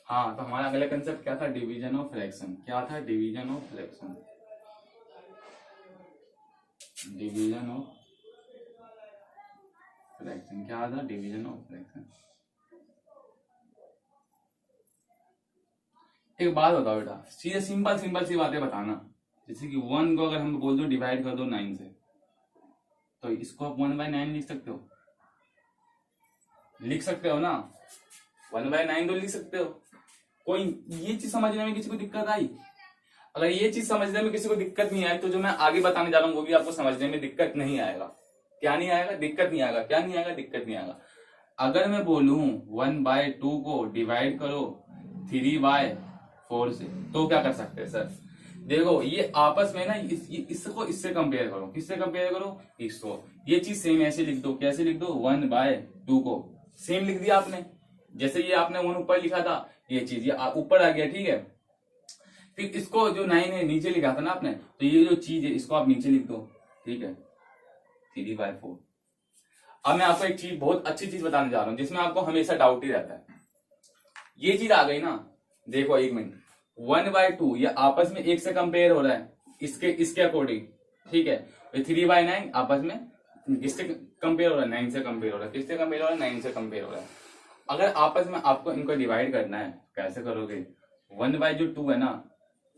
हाँ, तो हमारा अगला कंसेप्ट क्या था, डिवीजन ऑफ फ्रैक्शन। क्या था, division of fraction, division of fraction. क्या था, डिवीजन ऑफ फ्रैक्शन। एक बात बताओ बेटा, सीधे सिंपल सिंपल सी बातें बताना। जैसे कि 1 को अगर हम बोल दो डिवाइड कर दो 9 से, तो इसको आप 1/9 लिख सकते हो, लिख सकते हो ना, 1/9 तो लिख सकते हो। कोई ये चीज समझने में किसी को दिक्कत आई, अगर ये चीज समझने में किसी को दिक्कत नहीं आई तो जो मैं आगे बताने जा रहा हूँ वो भी आपको समझने में दिक्कत नहीं आएगा। क्या नहीं आएगा, दिक्कत नहीं आएगा। क्या नहीं आएगा, दिक्कत नहीं आएगा। अगर मैं बोलूं 1/2 को डिवाइड करो 3/4 से, तो क्या कर सकते हैं सर, देखो ये आपस में ना इसको इससे कंपेयर करो, किससे कंपेयर करो, इसको। ये चीज सेम ऐसे लिख दो, कैसे लिख दो, 1/2 को सेम लिख दिया आपने, जैसे ये आपने 1 ऊपर लिखा था, ये चीज ये ऊपर आ गया, ठीक है। फिर इसको जो 9 है नीचे लिखा था ना आपने, तो ये जो चीज है इसको आप नीचे लिख दो, ठीक है, 3/4। अब मैं आपको एक चीज, बहुत अच्छी चीज बताने जा रहा हूं जिसमें आपको हमेशा डाउट ही रहता है। ये चीज आ गई ना, देखो एक मिनट, 1/2 ये आपस में एक से कंपेयर हो रहा है, इसके अकॉर्डिंग, ठीक है। 3/9 आपस में किससे कंपेयर हो रहा है, 9 से कंपेयर हो रहा है। किससे कंपेयर हो रहा है, 9 से कंपेयर हो रहा है। अगर आपस में आपको इनको डिवाइड करना है, कैसे करोगे, 1/2 है ना,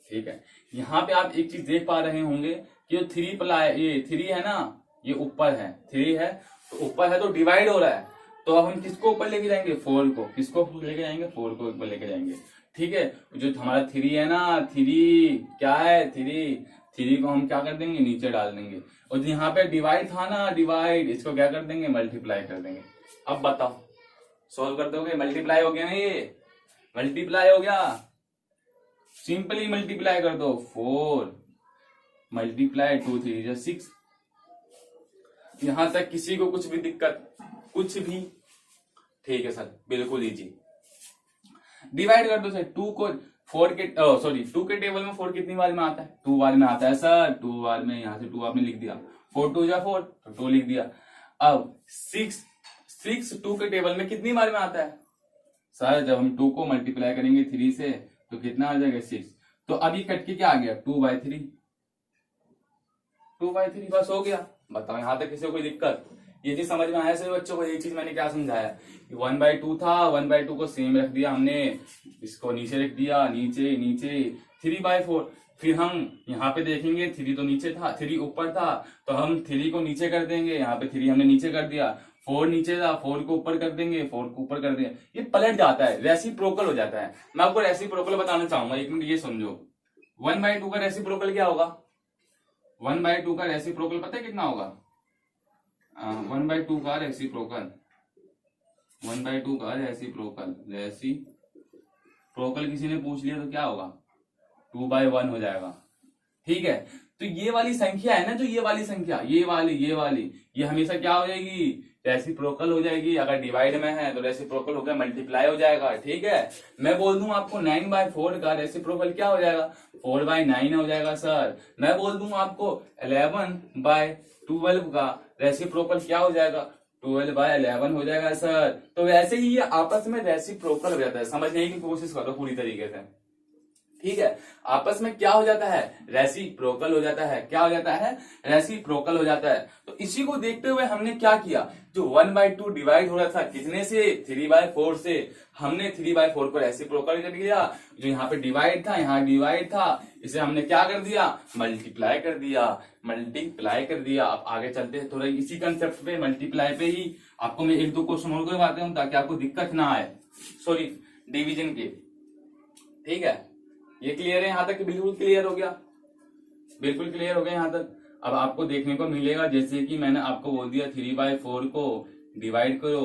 ठीक है। यहाँ पे आप एक चीज देख पा रहे होंगे कि जो 3 है ना, ये ऊपर है, 3 है तो ऊपर है तो डिवाइड हो रहा है, तो अब हम किसको ऊपर लेके जाएंगे, 4 को। किसको लेके जाएंगे, 4 को ऊपर लेके जाएंगे, ठीक है। जो हमारा 3 है ना, 3 क्या है, 3 को हम क्या कर देंगे, नीचे डाल देंगे। और यहाँ पे डिवाइड था ना, डिवाइड, इसको क्या कर देंगे, मल्टीप्लाई कर देंगे। अब बताओ, सोल्व कर दोगे, मल्टीप्लाई हो गया ना, ये मल्टीप्लाई हो गया, सिंपली मल्टीप्लाई कर दो, 4 मल्टीप्लाई 2 3 6। यहां तक किसी को कुछ भी दिक्कत, कुछ भी, ठीक है सर, बिल्कुल इजी। डिवाइड कर दो सर, 2 को 4 के, सॉरी 2 के टेबल में 4 कितनी बार में आता है, 2 बार में आता है सर, 2 बार में, यहां से 2 आपने लिख दिया, 4 2 जा 4 तो 2 लिख दिया। अब 6 2 के टेबल में कितनी बार में आता है सर? जब हम 2 को मल्टीप्लाई करेंगे 3 से तो कितना आ जाएगा 6। तो अब ये कट के क्या आ गया 2/3, 2/3 बस हो गया। बताओ यहां तक किसी को कोई दिक्कत? ये चीज समझ में आया सभी बच्चों को? ये चीज मैंने क्या समझाया, 1/2 था, 1/2 को सेम रख दिया हमने, इसको नीचे रख दिया, नीचे नीचे 3/4। फिर हम यहाँ पे देखेंगे 3 तो नीचे था, 3 ऊपर था, तो हम 3 को नीचे कर देंगे, यहाँ पे 3 हमने नीचे कर दिया, 4 नीचे था, 4 को ऊपर कर देंगे, 4 को ऊपर कर देंगे, ये पलट जाता है, रेसिप्रोकल हो जाता है। मैं आपको रेसिप्रोकल बताना चाहूंगा, एक मिनट ये समझो। 1/2 का रेसिप्रोकल क्या होगा? 1/2 का रेसिप्रोकल पता है कितना होगा? 1/2 का रेसिप्रोकल, 1/2 का रेसिप्रोकल, रेसिप्रोकल किसी ने पूछ लिया तो क्या होगा? 2/1 हो जाएगा। ठीक है, तो ये वाली संख्या है ना, जो ये वाली संख्या, ये वाली ये हमेशा क्या हो जाएगी? रेसिप्रोकल हो जाएगी। अगर डिवाइड में है तो रेसिप्रोकल होकर मल्टीप्लाई हो जाएगा। ठीक है, मैं बोल दूं आपको 9/4 का रेसिप्रोकल क्या हो जाएगा? 4/9 हो जाएगा सर। मैं बोल दूं आपको 11/12 का रेसिप्रोकल क्या हो जाएगा? 12/11 हो जाएगा सर। तो वैसे ही ये आपस में रेसिप्रोकल हो जाता है। समझने की कोशिश करो पूरी तरीके से। ठीक है, आपस में क्या हो जाता है? रेसिप्रोकल हो जाता है। क्या हो जाता है? रेसिप्रोकल हो जाता है। तो इसी को देखते हुए हमने क्या किया, जो 1/2 डिवाइड हो रहा था कितने से? 3/4 से। हमने 3/4 को रेसिप्रोकल कर दिया। जो यहाँ पे डिवाइड था, यहाँ डिवाइड था, इसे हमने क्या कर दिया? मल्टीप्लाई कर दिया, मल्टीप्लाई कर दिया। अब आगे चलते हैं थोड़ा इसी कंसेप्ट पे, मल्टीप्लाई पे ही आपको मैं 1-2 क्वेश्चन और करवाता हूँ ताकि आपको दिक्कत ना आए, सॉरी डिवीजन की। ठीक है, ये क्लियर है यहाँ तक? बिल्कुल क्लियर हो गया, बिल्कुल क्लियर हो गया यहाँ तक। अब आपको देखने को मिलेगा जैसे कि मैंने आपको बोल दिया 3/4 को डिवाइड करो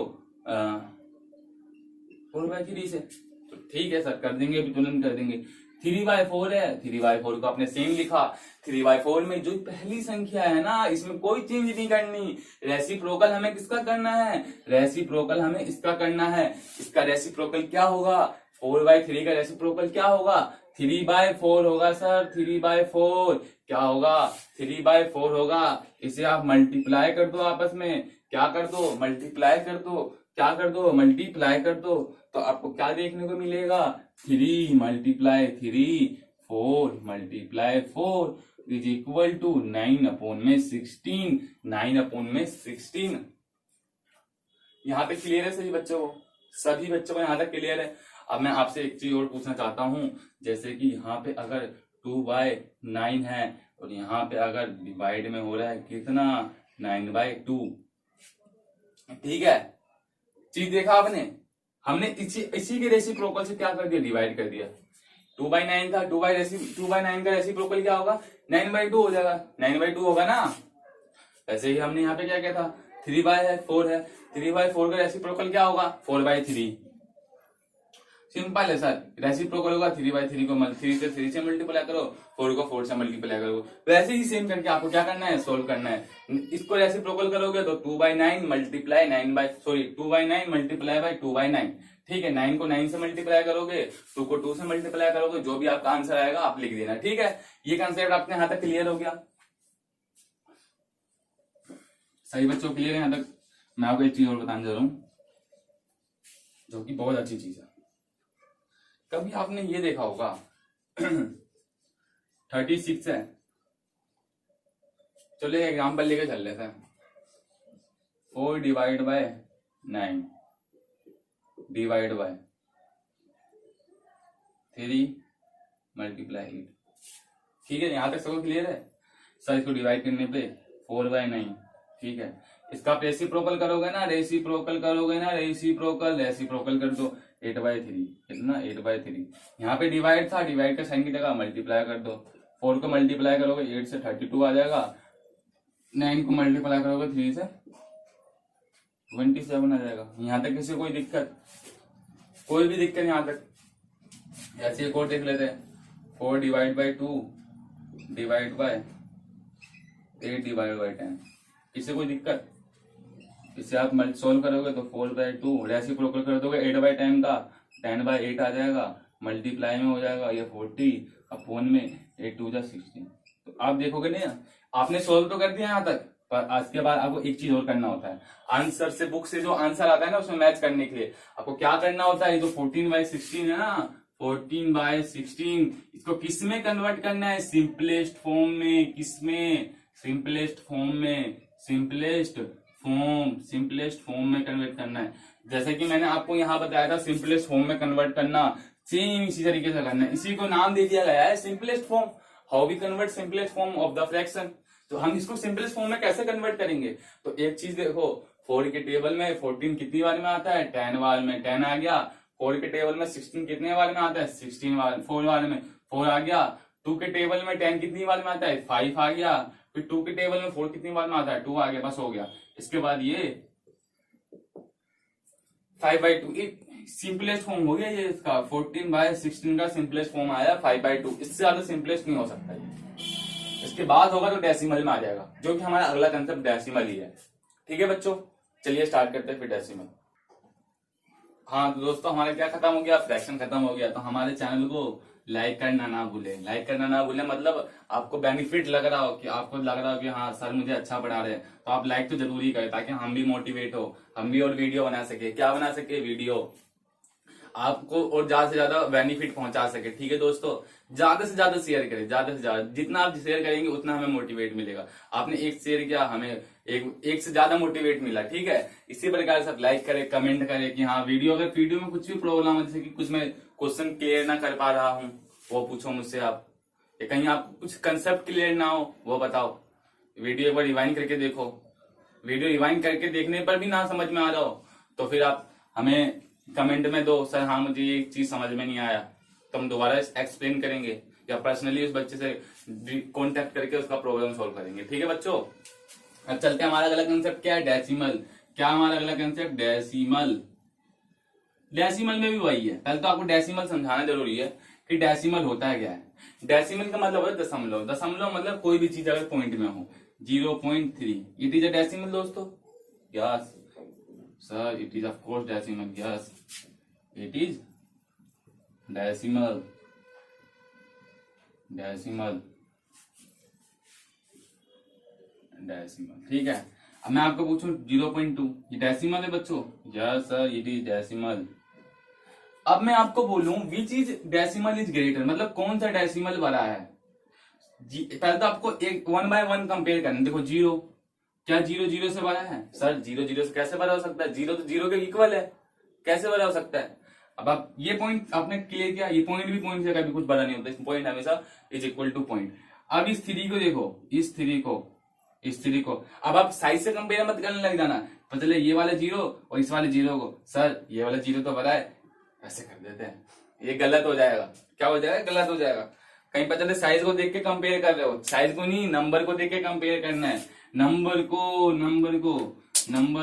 4/3 से, तो ठीक है सर कर देंगे, अभी तुरंत कर देंगे। 3/4 है, 3/4 को आपने सेम लिखा। 3/4 में जो पहली संख्या है ना, इसमें कोई चेंज नहीं करनी। रेसिप्रोकल हमें किसका करना है? रेसिप्रोकल हमें इसका करना है। इसका रेसिप्रोकल क्या होगा? 4/3 का रेसिप्रोकल क्या होगा? 3/4 होगा सर, 3/4 क्या होगा? 3/4 होगा। इसे आप मल्टीप्लाई कर दो आपस में, क्या कर दो? मल्टीप्लाई कर दो, क्या कर दो? मल्टीप्लाई कर दो। तो आपको क्या देखने को मिलेगा? 3 × 3 4 × 4 इज इक्वल टू 9/16। 9/16। यहाँ पे क्लियर है सभी बच्चों को? सभी बच्चों को यहाँ तक क्लियर है? अब मैं आपसे एक चीज और पूछना चाहता हूं, जैसे कि यहाँ पे अगर 2/9 है और यहाँ पे अगर डिवाइड में हो रहा है कितना? 9/2। ठीक है, चीज देखा आपने? हमने इसी के रेसिप्रोकल से क्या कर दिया? डिवाइड कर दिया। 2/9 था, 2/9 का रेसिप्रोकल क्या होगा? 9/2 हो जाएगा। 9/2 होगा ना? ऐसे ही हमने यहाँ पे क्या किया था? 3/4 है, 3/4 का रेसिप्रोकल क्या होगा? 4/3। सिंपल है सर, रेसिप्रोकल होगा 3/3 को 3 से 3 से मल्टीप्लाई करो, 4 को 4 से मल्टीप्लाई करो। वैसे ही सेम करके आपको क्या करना है? सोल्व करना है। इसको रेसिप्रोकल करोगे तो 2/9 मल्टीप्लाई 2/9 मल्टीप्लाई बाय 2/9। ठीक है, 9 को 9 से मल्टीप्लाई करोगे, 2 को 2 से मल्टीप्लाई करोगे, जो भी आपका आंसर आएगा आप लिख देना। ठीक है, ये कंसेप्ट आपके यहाँ तक क्लियर हो गया? सही बच्चों क्लियर है यहाँ तक? मैं आपको एक चीज और बताने जा रहा हूँ जो कि बहुत अच्छी चीज है। कभी आपने ये देखा होगा 36 है, चलो एग्जाम्पल लेके चल लेते हैं। 4 / 9 डिवाइड बाय 3 × 8। ठीक है, यहां तक सबको क्लियर है? सर इसको डिवाइड करने पे 4/9। ठीक है, इसका आप रेसिप्रोकल करोगे ना, रेसिप्रोकल कर दो 8/3। कितना? 8/3। यहाँ पे डिवाइड था, डिवाइड का साइन की जगह मल्टीप्लाई कर दो। 4 को मल्टीप्लाई करोगे 8 से 32 आ जाएगा। 9 को मल्टीप्लाई करोगे 3 से 27 आ जाएगा। यहाँ तक किसी को कोई दिक्कत? कोई भी दिक्कत यहाँ तक? ऐसे एक और देख लेते हैं। 4 / 2 डिवाइड बाय 8 / 10। इससे कोई दिक्कत? इसे आप सोल्व करोगे तो 4/2 रेसिप्रोकल कर दोगे 8/10 का, 10/8 आ जाएगा, मल्टीप्लाई में हो जाएगा ये 40 अपॉन में 8 × 2 = 16। तो आप देखोगे नहीं, आपने सोल्व तो कर दिया यहाँ तक, पर आज के बाद आपको एक चीज और करना होता है, आंसर से, बुक से जो आंसर आता है ना उसमें मैच करने के लिए आपको क्या करना होता है, ये जो 14/16 है ना, 14/16 इसको किस में कन्वर्ट करना है, सिंपलेस्ट फॉर्म में। किसमें? सिंपलेस्ट फॉर्म में, सिंपलेस्ट फॉर्म में कन्वर्ट करना है। जैसे कि मैंने आपको यहाँ बताया था सिंपलेस्ट फॉर्म में कन्वर्ट करना, सेम इसी तरीके से करना है। इसी को नाम दे दिया गया है simplest form. How we convert simplest form of the fraction. तो हम इसको सिंपलेस्ट फॉर्म में कैसे कन्वर्ट करेंगे? तो एक चीज देखो, 4 के टेबल में 14 कितनी बार में आता है, 10 बार में, 10 आ गया। 4 के टेबल में 16 कितने बार में आता है, 16 बार, 4 बार में 4 आ गया। 2 के टेबल में 10 कितनी बार में आता है, 5 आ गया। फिर 2 के टेबल में 4 कितनी बार में आता है, 2 आ गया, बस हो गया। इसके बाद ये 5/2 सिंपलेस्ट फॉर्म हो गया ये इसका, 14/16 का सिंपलेस्ट फॉर्म आया 5/2। इससे ज्यादा सिंपलेस्ट नहीं हो सकता है। इसके बाद होगा तो डेसिमल में आ जाएगा, जो कि हमारा अगला कंसेप्ट डेसिमल ही है। ठीक है बच्चों, चलिए स्टार्ट करते हैं फिर डेसिमल। हाँ तो दोस्तों, हमारा क्या खत्म हो गया, फ्रैक्शन खत्म हो गया। तो हमारे चैनल को लाइक करना ना भूले, लाइक करना ना भूले। मतलब आपको बेनिफिट लग रहा हो, कि आपको लग रहा हो कि हाँ सर मुझे अच्छा पढ़ा रहे हैं, तो आप लाइक तो जरूरी करें, ताकि हम भी मोटिवेट हो, हम भी और वीडियो बना सके। क्या बना सके? वीडियो आपको और ज्यादा से ज्यादा बेनिफिट पहुंचा सके। ठीक है दोस्तों, ज्यादा से ज्यादा शेयर करें, ज्यादा से ज्यादा। जितना आप शेयर करेंगे उतना हमें मोटिवेट मिलेगा। आपने एक शेयर किया, हमें एक से ज्यादा मोटिवेट मिला। ठीक है, इसी प्रकार से आप लाइक करें, कमेंट करें कि हाँ वीडियो, अगर वीडियो में कुछ भी प्रॉब्लम है, जैसे कि कुछ मैं क्वेश्चन क्लियर ना कर पा रहा हूँ, वो पूछो मुझसे आप। या कहीं आपको कुछ कंसेप्ट क्लियर ना हो, वो बताओ। वीडियो एक बार रिवाइंड करके देखो। वीडियो रिवाइंड करके देखने पर भी ना समझ में आ रहा हो, तो फिर आप हमें कमेंट में दो, सर हाँ मुझे ये चीज समझ में नहीं आया, तो हम दोबारा एक्सप्लेन करेंगे, या पर्सनली उस बच्चे से कांटेक्ट करके उसका प्रॉब्लम सॉल्व करेंगे। ठीक है बच्चों, अब चलते हैं। हमारा अगला कंसेप्ट क्या है, डेसिमल। क्या हमारा अगला कंसेप्ट, डेसिमल। डेसिमल में भी वही है। पहले तो आपको डेसिमल समझाना जरूरी है कि डेसिमल होता है क्या है। डेसिमल का मतलब है दशमलव। दशमलव मतलब कोई भी चीज अगर पॉइंट में हो, 0.3, इट इज अ डेसिमल दोस्तों। Yes sir, it is of course decimal. Yes, it is decimal. Decimal, decimal. ठीक है, अब मैं आपको पूछूं 0.2, ये डेसिमल है बच्चों? Yes sir, it is decimal. अब मैं आपको बोलूं which is decimal is greater, मतलब कौन सा डेसिमल बड़ा है। पहले तो आपको एक 1/1 कंपेयर करना। देखो 0, क्या 0 0 से बड़ा है? सर 0 0 से कैसे बड़ा हो सकता है? 0 तो 0 के इक्वल है, कैसे बड़ा हो सकता है? अब आप ये पॉइंट आपने क्लियर किया, ये पॉइंट भी पॉइंट से कभी कुछ बड़ा नहीं होता, इस पॉइंट हमेशा इज इक्वल टू पॉइंट। अब इस 3 को देखो, इस 3 को अब आप साइज से कंपेयर मत करने लग जाना। पता चले ये वाले 0 और इस वाले 0 को, सर ये वाला 0 तो बड़ा है, ऐसे कर देते हैं, ये गलत हो जाएगा। क्या हो जाएगा? गलत हो जाएगा। कहीं पता चले साइज को देख के कंपेयर कर रहे हो, साइज को नहीं, नंबर को देख के कंपेयर करना है। नंबर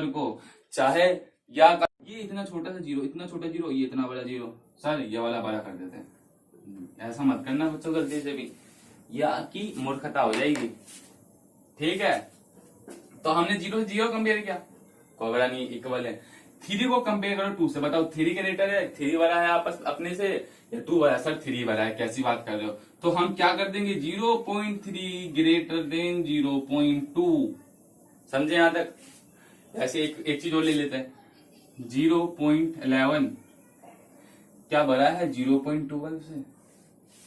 को चाहे या ये इतना छोटा सा 0, इतना छोटा 0, ये इतना बड़ा 0, सर ये वाला बड़ा कर देते हैं। ऐसा मत करना बच्चों गलती से भी, या की मूर्खता हो जाएगी। ठीक है, तो हमने 0 से 0 कंपेयर किया, कोई बड़ा नहीं, इक्वल है। 3 को कंपेयर करो 2 से, बताओ 3 ग्रेटर है, 3 बड़ा है आपस अपने से, या 2 बड़ा? सर 3 बड़ा है, कैसी बात कर रहे हो? तो हम क्या कर देंगे, 0.3 ग्रेटर देन 0.2। समझे यहां तक? ऐसे एक चीज और ले लेते हैं, 0.11 क्या बड़ा है 0.12 से?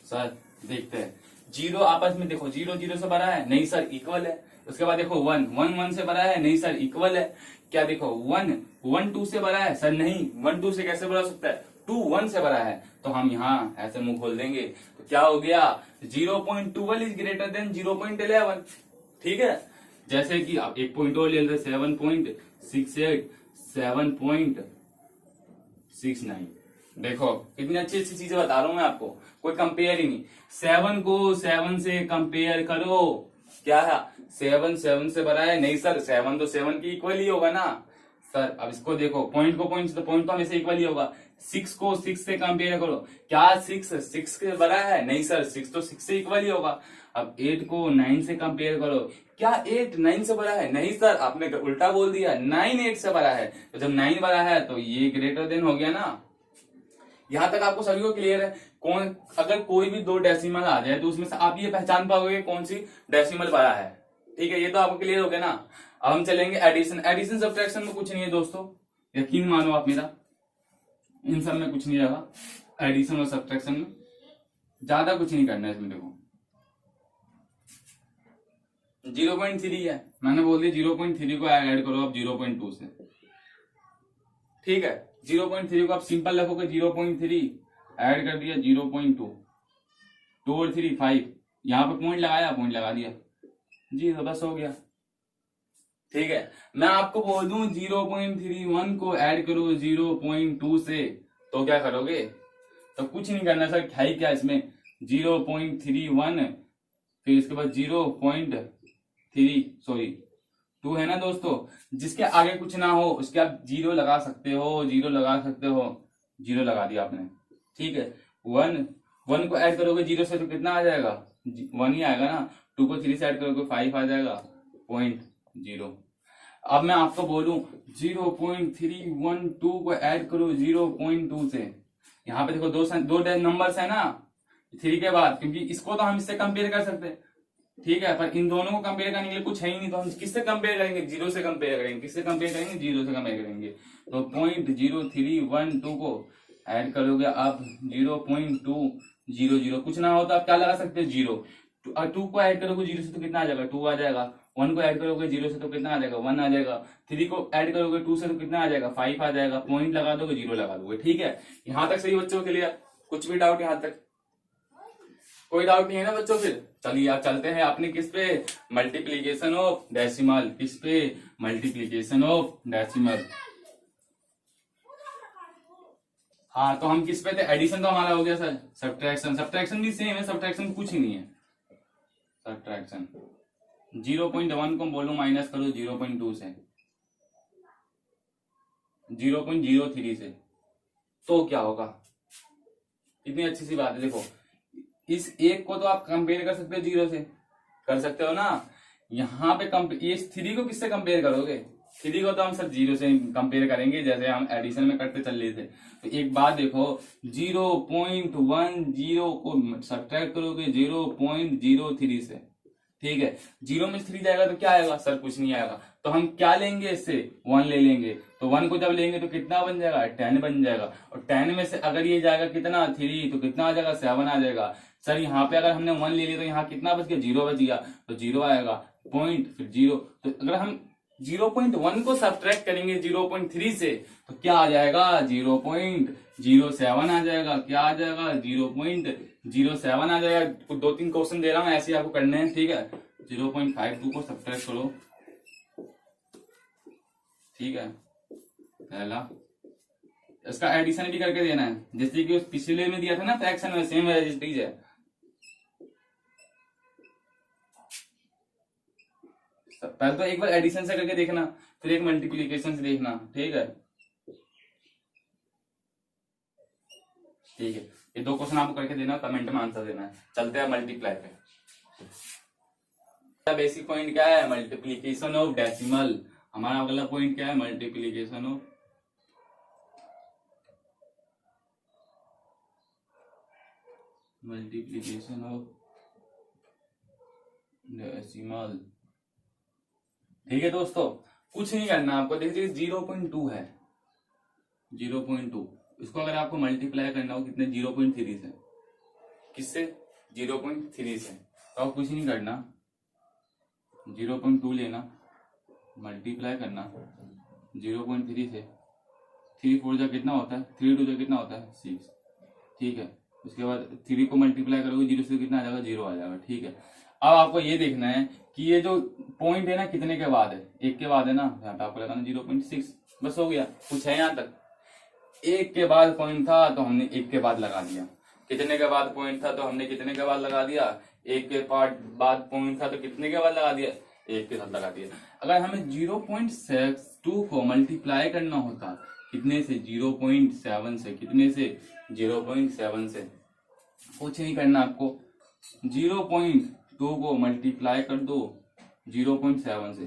सर देखते हैं, 0 आपस में देखो, 0 0 से बड़ा है? नहीं सर, इक्वल है। उसके बाद देखो 1 1 से बड़ा है? नहीं सर, इक्वल है। क्या देखो 1 1 2 से बड़ा है? सर नहीं, 1 2 से कैसे बड़ा हो सकता है? 2 1 से बड़ा है। तो हम यहाँ ऐसे मुंह खोल देंगे, तो क्या हो गया, 0.12 इज ग्रेटर देन 0.11। ठीक है, जैसे कि आप एक पॉइंट और ले लेते, 7.68 7.69। देखो कितनी अच्छी अच्छी चीजें बता रहा हूं मैं आपको, कोई कंपेयर ही नहीं। 7 को 7 से कंपेयर करो, क्या है? 7 7 से बड़ा है? नहीं सर, 7 तो 7 की इक्वल ही होगा ना। सर अब इसको देखो, पॉइंट को पॉइंट से, तो पॉइंट तो हमेशा इक्वल ही होगा। 6 को 6 से कंपेयर करो, क्या 6 से बड़ा है? नहीं सर, 6 तो 6 से इक्वल ही होगा। अब 8 को 9 से कंपेयर करो, क्या 8 9 से बड़ा है? नहीं सर, आपने उल्टा बोल दिया, 9 8 से बड़ा है। तो जब 9 बड़ा है तो ये ग्रेटर देन हो गया ना। यहां तक आपको सभी को क्लियर है? कौन, अगर कोई भी 2 डेसिमल आ जाए तो उसमें से आप ये पहचान पाओगे कौन सी डेसिमल बड़ा है। ठीक है, ये तो आपको क्लियर हो गया ना। अब हम चलेंगे एडिशन। एडिशन सब्ट्रैक्शन में कुछ नहीं है दोस्तों, यकीन मानो आप मेरा, इन सब में कुछ नहीं रहेगा। एडिशन और सब्ट्रैक्शन में ज्यादा कुछ नहीं करना है इसमें। देखो 0.3 है, मैंने बोल दिया 0.3 को ऐड करो आप 0.2 से। ठीक है, 0.3 को आप सिंपल रखोगे, 0.3 ऐड कर दिया 0.2, 2 और 3 5, यहाँ पे पॉइंट लगाया, पॉइंट लगा दिया, जी तो बस हो गया। ठीक है, मैं आपको बोल दूं 0.31 को ऐड करो 0.2 से, तो क्या करोगे? तो कुछ नहीं करना सर, है क्या इसमें 0.31, फिर इसके बाद 2 है ना दोस्तों। जिसके आगे कुछ ना हो उसके आप जीरो लगा सकते हो, जीरो लगा सकते हो, जीरो लगा दिया आपने। ठीक है, 1 को ऐड करोगे 0 से तो कितना आ जाएगा? 1 ही आएगा ना। 2 को 3 से ऐड करोगे 5 आ जाएगा, 0.0। अब मैं आपको बोलूं 0.312 को ऐड करो 0.2 से, यहाँ पे देखो दो नंबर्स है ना 3 के बाद, क्योंकि इसको तो हम इससे कंपेयर कर सकते हैं। ठीक है, पर इन दोनों को कंपेयर करने के लिए कुछ है ही नहीं, तो हम किससे कंपेयर करेंगे? 0 से कंपेयर करेंगे। किससे कंपेयर करेंगे? 0 से कंपेयर करेंगे। तो 0.0312 को ऐड करोगे आप 0.200, कुछ ना हो तो आप क्या लगा सकते हो? 0। 2 को ऐड करोगे 0 से तो कितना आ जाएगा? 2 आ जाएगा। 1 को ऐड करोगे 0 से तो कितना आ जाएगा? 1 आ जाएगा। 3 को ऐड करोगे 2 से तो कितना आ जाएगा? 5 आ जाएगा। पॉइंट लगा दोगे, 0 लगा दोगे। ठीक है, यहाँ तक सही बच्चों के लिए? कुछ भी डाउट यहाँ तक? कोई डाउट नहीं है ना बच्चों? फिर चलिए आप चलते हैं अपने किस पे? Multiplication of decimal. किस पे? Multiplication of decimal. हाँ, तो हम किस पे थे? एडिशन तो हमारा हो गया सर। सब्ट्रैक्शन, सब्ट्रैक्शन भी सेम है, सब्ट्रैक्शन कुछ ही नहीं है। सब्ट्रैक्शन 0.1 को बोलो माइनस करो 0.2 से, 0.03 से, तो क्या होगा? इतनी अच्छी सी बात है। देखो इस एक को तो आप कंपेयर कर सकते हो 0 से, कर सकते हो ना। यहाँ पे ये 3 को किससे कंपेयर करोगे? 3 को तो हम सर 0 से कंपेयर करेंगे, जैसे हम एडिशन में करते चल रहे थे। तो एक बात देखो, 0.10 को सब्ट्रैक्ट करोगे 0.03 से। ठीक है, 0 में 3 जाएगा तो क्या आएगा सर? कुछ नहीं आएगा। तो हम क्या लेंगे इससे? 1 ले लेंगे। तो 1 को जब लेंगे तो कितना बन जाएगा? 10 बन जाएगा। और 10 में से अगर ये जाएगा कितना? 3, तो कितना आ जाएगा? 7 आ जाएगा। सर यहाँ पे अगर हमने 1 ले लिया तो यहाँ कितना बच गया? 0 बच गया। तो 0 आएगा, पॉइंट, फिर 0। तो अगर हम 0.1 को सब्ट्रैक्ट करेंगे 0.3 से तो क्या आ जाएगा? 0.07 आ जाएगा। क्या आ जाएगा? 0.07 आ जाएगा। कुछ 2-3 क्वेश्चन दे रहा हूँ, ऐसे आपको करने हैं। ठीक है, 0.52 को सब्ट्रैक्ट करो। ठीक है, पहला इसका एडिशन भी करके देना है, जैसे कि उस पिछले में दिया था ना फ्रैक्शन में, सेम चीज है। पहले तो एक बार एडिशन से करके देखना, फिर एक मल्टीप्लीकेशन से देखना। ठीक है, ठीक है, ये 2 क्वेश्चन आपको करके देना, कमेंट में आंसर देना है। चलते हैं मल्टीप्लाई पे। बेसिक पॉइंट क्या है? Multiplication of decimal. हमारा अगला पॉइंट क्या है? Multiplication of decimal. ठीक है दोस्तों, कुछ नहीं करना आपको। देखिए 0.2 है, 0.2, इसको अगर आपको मल्टीप्लाई करना हो कितने? 0.3 से। किससे? 0.3 से। तो आप कुछ नहीं करना, 0.2 लेना, मल्टीप्लाई करना 0.3 से। 3 4 जा कितना होता है? 3 2 जा कितना होता है? 6। ठीक है, उसके बाद 3 को मल्टीप्लाई करोगे 0 से कितना आ जाएगा? 0 आ जाएगा। ठीक है, अब आपको ये देखना है कि ये जो पॉइंट है ना कितने के बाद है? 1 के बाद है ना, यहाँ पे आपको लगाना 0.6। बस हो गया। कुछ है यहाँ तक? 1 के बाद पॉइंट था तो हमने 1 के बाद लगा दिया। कितने के बाद पॉइंट था तो हमने कितने के बाद लगा दिया? 1 के बाद पॉइंट था तो कितने के बाद लगा दिया? 1 के साथ लगा दिया। अगर हमें 0.2 को मल्टीप्लाई करना होता कितने से? 0.7 से। कितने से? 0.7 से। कुछ नहीं करना आपको, 0.2 को मल्टीप्लाई कर दो 0.7 से।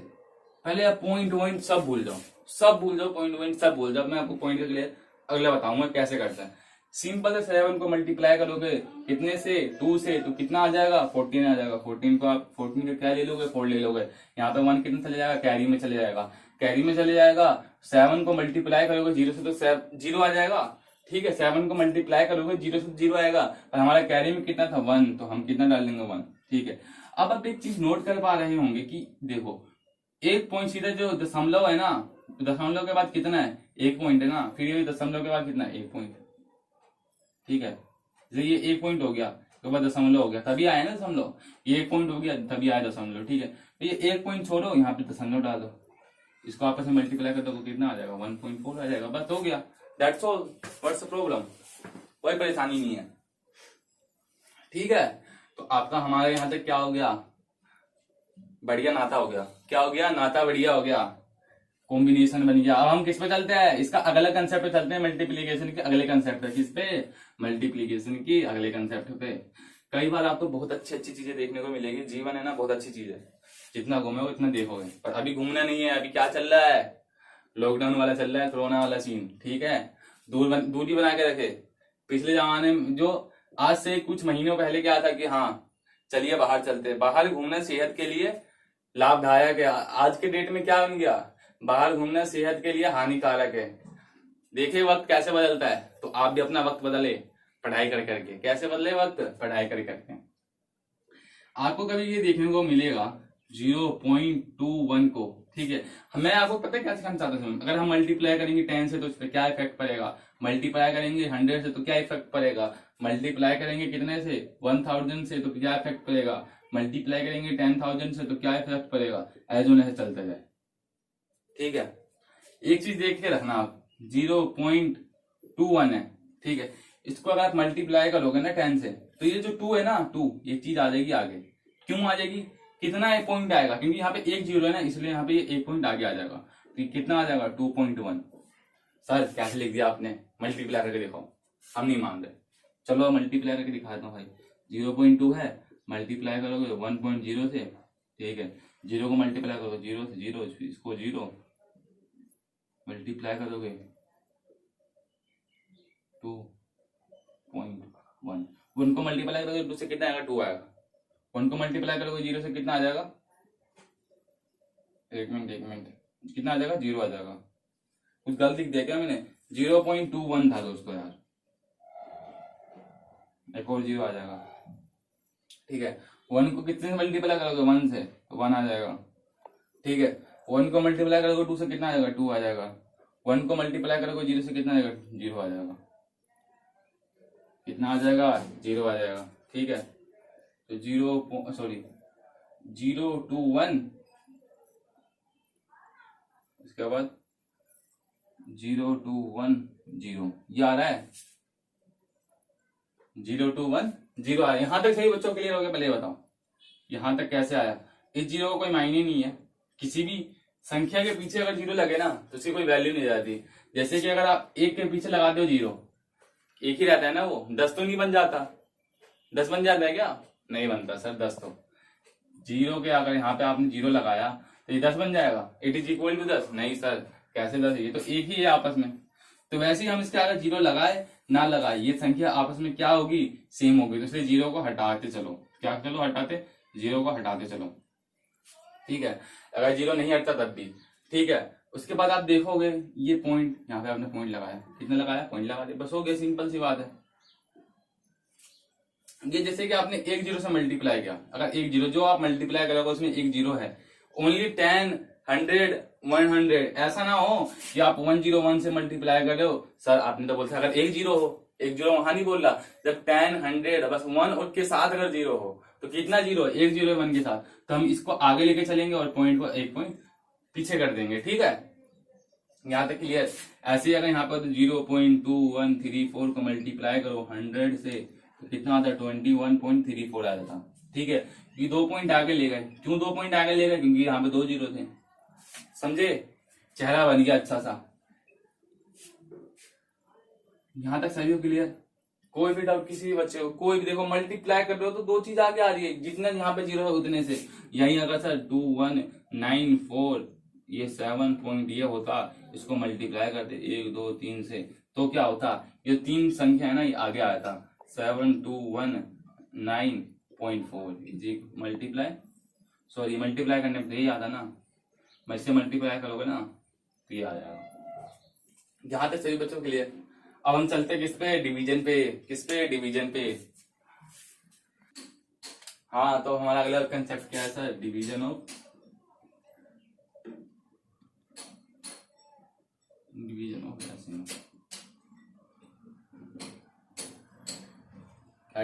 पहले आप पॉइंट सब भूल जाओ, सब भूल जाओ, पॉइंट सब भूल जाओ। मैं आपको पॉइंट के लिए अगला बताऊंगा कैसे करता है। सिंपल से 7 को मल्टीप्लाई करोगे कितने से, 2 से, तो कितना आ जाएगा, 14 आ जाएगा। 14 को आप 14 का क्या ले लोगे, 4 ले लोगे। यहाँ पे 1 कितना चले जाएगा, कैरी में चले जाएगा, कैरी में चले जाएगा। 7 को मल्टीप्लाई करोगे 0 से तो 0 आ जाएगा, ठीक है। 7 को मल्टीप्लाई करोगे 0 से 0 आएगा, और हमारा कैरी में कितना था 1, तो हम कितना डाल देंगे 1, ठीक है। अब आप एक चीज नोट कर पा रहे होंगे कि देखो एक पॉइंट सीधा जो दशमलव है ना, तो दशमलव के बाद कितना है, 1 पॉइंट है ना, फिर ये दशमलव के बाद कितना है, 1 पॉइंट, ठीक है। जैसे ये 1 पॉइंट हो गया तो बाद दशमलव हो गया, तभी आया ना दशमलव, ये 1 पॉइंट हो गया तभी आया दशमलव, ठीक है। तो ये 1 पॉइंट छोड़ो, यहाँ पे दशमलव डाल दो, इसको आपस में मल्टीप्लाई कर दो तो कितना आ जाएगा, 1.4 आ जाएगा, बस हो गया। That's all, what's the problem, कोई परेशानी नहीं है, ठीक है। तो आपका हमारे यहाँ तक क्या हो गया, बढ़िया नाता हो गया। क्या हो गया, नाता बढ़िया हो गया, कॉम्बिनेशन बन गया। अब हम किस पे चलते हैं, इसका अगला कंसेप्ट पे चलते हैं, मल्टीप्लीकेशन के अगले कंसेप्ट पे। किस पे, मल्टीप्लीकेशन की अगले कंसेप्ट पे। कई बार आपको बहुत अच्छी अच्छी चीजें देखने को मिलेगी, जीवन है ना बहुत अच्छी चीज है, जितना घूमोगे उतना देखोगे, पर अभी घूमना नहीं है। अभी क्या चल रहा है, लॉकडाउन वाला चल रहा है, कोरोना वाला सीन, ठीक है। दूरी बना के रखे। पिछले जमाने में जो आज से कुछ महीनों पहले क्या था कि हाँ चलिए बाहर चलते, बाहर घूमना सेहत के लिए लाभदायक है। आज के डेट में क्या बन गया, बाहर घूमना सेहत के लिए हानिकारक है। देखिए वक्त कैसे बदलता है, तो आप भी अपना वक्त बदले पढ़ाई कर करके। कैसे बदले वक्त, पढ़ाई कर करके। आपको कभी ये देखने को मिलेगा 0.21 को, ठीक है। मैं आपको पता है क्या सिखाना चाहता हूँ, अगर हम मल्टीप्लाई करेंगे 10 से तो उस पर क्या इफेक्ट पड़ेगा, मल्टीप्लाई करेंगे 100 से तो क्या इफेक्ट पड़ेगा, मल्टीप्लाई करेंगे कितने से, 1000 से तो क्या इफेक्ट पड़ेगा, मल्टीप्लाई करेंगे 10,000 से तो क्या इफेक्ट पड़ेगा, ऐसे नहीं चलता जाए, ठीक है। एक चीज देख के रखना आप, 0.21 है, ठीक है। इसको अगर आप मल्टीप्लाई करोगे ना 10 से, तो ये जो 2 है ना, 2 ये चीज आ जाएगी आगे। क्यों आ जाएगी, कितना एक पॉइंट आएगा, क्योंकि यहाँ पे 1 0 है ना, इसलिए यहाँ पे ये 1 पॉइंट आगे आ जाएगा, तो कितना आ जाएगा 2.1। सर कैसे लिख दिया आपने, मल्टीप्लाई करके देखो, हम नहीं मान रहे। चलो मल्टीप्लाई करके दिखाता हूँ भाई। 0.2 है, मल्टीप्लाई करोगे 1.0 से, ठीक है। 0 को मल्टीप्लाई करोगे 0 से, 0 इसको 0 मल्टीप्लाई करोगे 2.1, 1 को मल्टीप्लाई करोगे 2 से कितना आएगा, 2 आएगा। 1 को मल्टीप्लाई करोगे 0 से कितना आ जाएगा, एक मिनट कितना आ जाएगा, 0 आ जाएगा। कुछ गलत लिख दिया क्या मैंने, 0.21 था दोस्तों यार, एक और 0 आ जाएगा, ठीक है। 1 को कितने से मल्टीप्लाई करोगे, 1 से, तो 1 आ जाएगा, ठीक है। 1 को मल्टीप्लाई करोगे 2 से कितना आ जाएगा, 2 आ जाएगा। 1 को मल्टीप्लाई करोगे 0 से कितना आ जाएगा, 0 आ जाएगा। कितना आ जाएगा, 0 आ जाएगा, ठीक है। तो 0 to 1, इसके बाद 0 to 1 0, ये आ रहा है 0 to 1 0 आ रहा है। यहां तक सही बच्चों क्लियर हो गया, पहले बताओ यहां तक कैसे आया। इस 0 का कोई मायने नहीं है, किसी भी संख्या के पीछे अगर 0 लगे ना तो उसकी कोई वैल्यू नहीं जाती। जैसे कि अगर आप 1 के पीछे लगा दो 0, एक ही रहता है ना, वो 10 तो नहीं बन जाता, 10 बन जाता है क्या, नहीं बनता सर 10 तो। 0 के अगर यहाँ पे आपने 0 लगाया तो ये 10 बन जाएगा, इट इज इक्वल टू 10, नहीं सर कैसे 10, ये तो एक ही है आपस में। तो वैसे ही हम इसके अगर 0 लगाए ना लगाए, ये संख्या आपस में क्या होगी, सेम होगी। तो इसलिए 0 को हटाते चलो, क्या चलो हटाते, 0 को हटाते चलो, ठीक है। अगर 0 नहीं हटता तब भी, ठीक है। उसके बाद आप देखोगे ये पॉइंट, यहाँ पे आपने पॉइंट लगाया, कितना लगाया, पॉइंट लगा दिया, बस हो गया, सिंपल सी बात है। ये जैसे कि आपने 1 0 से मल्टीप्लाई किया, अगर 1 0 जो आप मल्टीप्लाई करोगे उसमें 1 0 है, ओनली 10 100 100, ऐसा ना हो कि आप 101 से मल्टीप्लाई कर रहे हो। सर आपने तो बोलता अगर 1 0 हो, 1 0 वहां नहीं बोल रहा, जब 10 100 बस 1 और के साथ अगर 0 हो तो कितना 0, 1 0 1 के साथ, तो हम इसको आगे लेके चलेंगे और पॉइंट को 1 पॉइंट पीछे कर देंगे, ठीक है। यहाँ तक क्लियर। ऐसे ही अगर यहाँ पर 0.2134 को मल्टीप्लाई करो 100 से तो कितना आता है, 21.34 आ जाता, ठीक है। ये 2 पॉइंट आगे ले गए, क्यों 2 पॉइंट आगे ले गए, क्योंकि यहाँ पे 2 0 थे, समझे, चेहरा बन गया अच्छा सा। यहां तक सही हो, क्लियर। कोई भी डाउट किसी भी बच्चे को, कोई भी, देखो मल्टीप्लाई कर रहे हो तो 2 चीज आगे आ रही है, जितना यहाँ पे 0 है उतने से। यही अगर सर 2194 ये 7 पॉइंट ये होता, इसको मल्टीप्लाई करते 1 2 3 से तो क्या होता, ये 3 संख्या है ना, ये आगे आया था 7219.4 जी मल्टीप्लाई करने पे यही आता ना, मैं इससे मल्टीप्लाई करोगे ना तो ये आ जाएगा। यहाँ तक सभी बच्चों के लिए। अब हम चलते किस पे, डिवीजन पे। किस पे, डिवीजन पे। हाँ, तो हमारा अगला कंसेप्ट क्या है sir, division of decimal.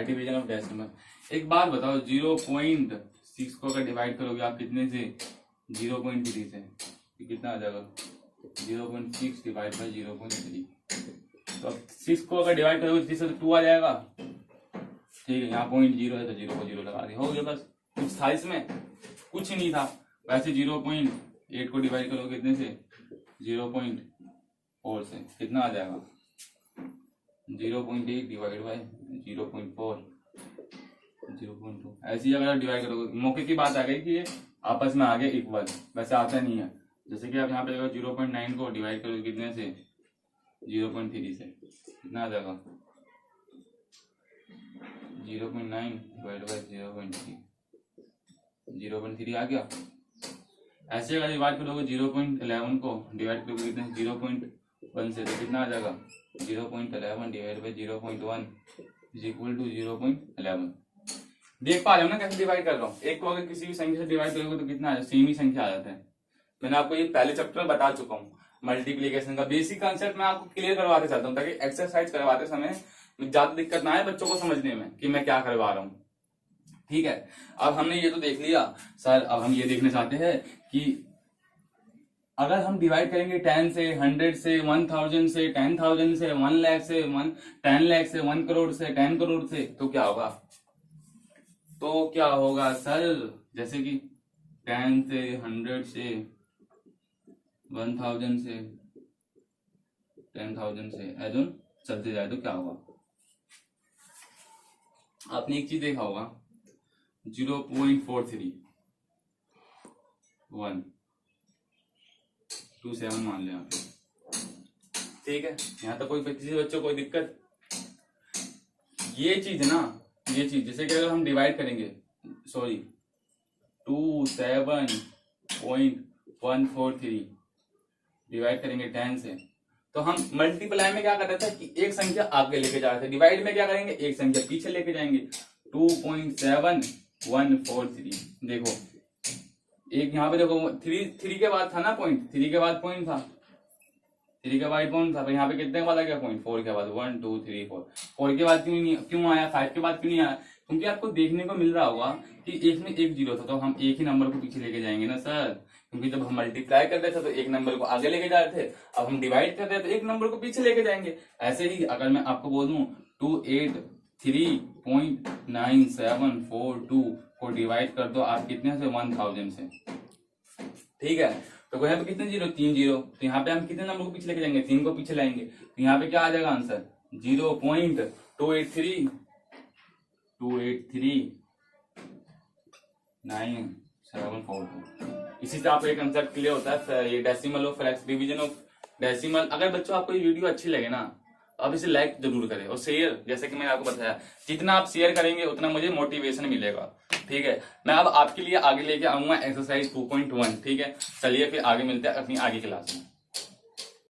Division of decimal. एक बात बताओ, 0.6 को अगर डिवाइड करोगे आप कितने से, 0.3 से, तो कितना आ जाएगा, 0.6 डिवाइड बाई 0.3। तो 6 को अगर डिवाइड करोगे 3 से तो 2 आ जाएगा। ठीक है, यहाँ 0.0 है तो 0 को 0 लगा दिया, हो गया बस। कुछ था इसमें, कुछ ही नहीं था। वैसे 0.8 को डिवाइड करोगे कितने से, 0.4 से, कितना आ जाएगा, 0.8 डिवाइड बाई 0.4, 0.2। ऐसी अगर डिवाइड करोगे, मौके की बात आ गई कि ये आपस में आगे इक्वल, वैसे आता नहीं है। जैसे कि आप यहाँ पे 0.9 को डिवाइड करोगे कितने से, 0.3 से, कितना आ जाएगा, 0.9 डिवाइड बाई 0.3 आ गया। ऐसे अगर डिवाइड करोगे 0.11 को डिवाइड करोगे कितने, 0.1 से, तो कितना आ जाएगा, 0.11 divide by 0.1 is equal to 0.11। देख पा रहे हो ना कैसे डिवाइड कर रहा हूँ। एक को अगर किसी भी संख्या से डिवाइड करोगे तो कितना आ जाए, सेम ही संख्या आ जाता है। मैंने आपको ये पहले चैप्टर में बता चुका हूँ, मल्टीप्लीकेशन का बेसिक कंसेप्ट मैं आपको क्लियर करवाते चलता हूँ, ताकि एक्सरसाइज करवाते समय ज्यादा दिक्कत ना आए बच्चों को समझने में कि मैं क्या करवा रहा हूँ। ठीक है, अब हमने ये तो देख लिया सर। अब हम ये देखना चाहते हैं कि अगर हम डिवाइड करेंगे 10 से, 100 से, 1000 से, 10,000 से, 1 लाख से, 10 लाख से, 1 करोड़ से, 10 करोड़ से, तो क्या होगा, तो क्या होगा सर। जैसे कि 10 से, 100 से, 1000 से, 10,000 से, ऐसे चलते जाए तो क्या होगा। आपने एक चीज देखा होगा, 0.43 127 मान लिया, ठीक है। यहाँ तक कोई किसी बच्चों कोई दिक्कत। ये चीज ना, ये चीज जैसे कि अगर हम डिवाइड करेंगे, सॉरी 27.143 डिवाइड करेंगे 10 से, तो हम मल्टीप्लाई में क्या कर रहे थे कि एक संख्या आगे लेके जा रहे थे, डिवाइड में क्या करेंगे, एक संख्या पीछे लेके जाएंगे। 2.7143 देखो, एक यहाँ पे देखो 3 के बाद था ना पॉइंट, 3 के बाद पॉइंट था, 3 के बाद पॉइंट था, पर यहाँ पे कितने के बाद आ गया पॉइंट, 4 के बाद, 1 2 3 4। 4 के बाद क्यों आया, 5 के बाद क्यों नहीं आया, क्योंकि आपको देखने को मिल रहा होगा कि एक में एक 0 था, तो हम एक ही नंबर को पीछे लेके जाएंगे ना सर। क्योंकि जब हम मल्टीप्लाई कर रहे थे तो एक नंबर को आगे लेके जा रहे थे, अब हम डिवाइड कर रहे हैं तो एक नंबर को पीछे लेके जाएंगे। ऐसे ही अगर मैं आपको बोल दूं 283.9742 को डिवाइड कर दो आप कितने से, 1000 से, ठीक है। तो यहाँ पे कितने 0, 3 0, तो यहाँ पे हम कितने नंबर को पीछे लेके जाएंगे, 3 को पीछे लाएंगे, तो यहाँ पे क्या आ जाएगा आंसर, 0.2839742। इसी से आपको एक कंसेप्ट क्लियर होता है, ये decimal of fraction, division of decimal. अगर बच्चों आपको ये वीडियो अच्छी लगे ना, आप इसे लाइक जरूर करें और शेयर, जैसे कि मैंने आपको बताया, जितना आप शेयर करेंगे उतना मुझे मोटिवेशन मिलेगा। ठीक है, मैं अब आपके लिए आगे लेके आऊंगा एक्सरसाइज 2.1। ठीक है, चलिए फिर आगे मिलते हैं अपनी आगे क्लास में।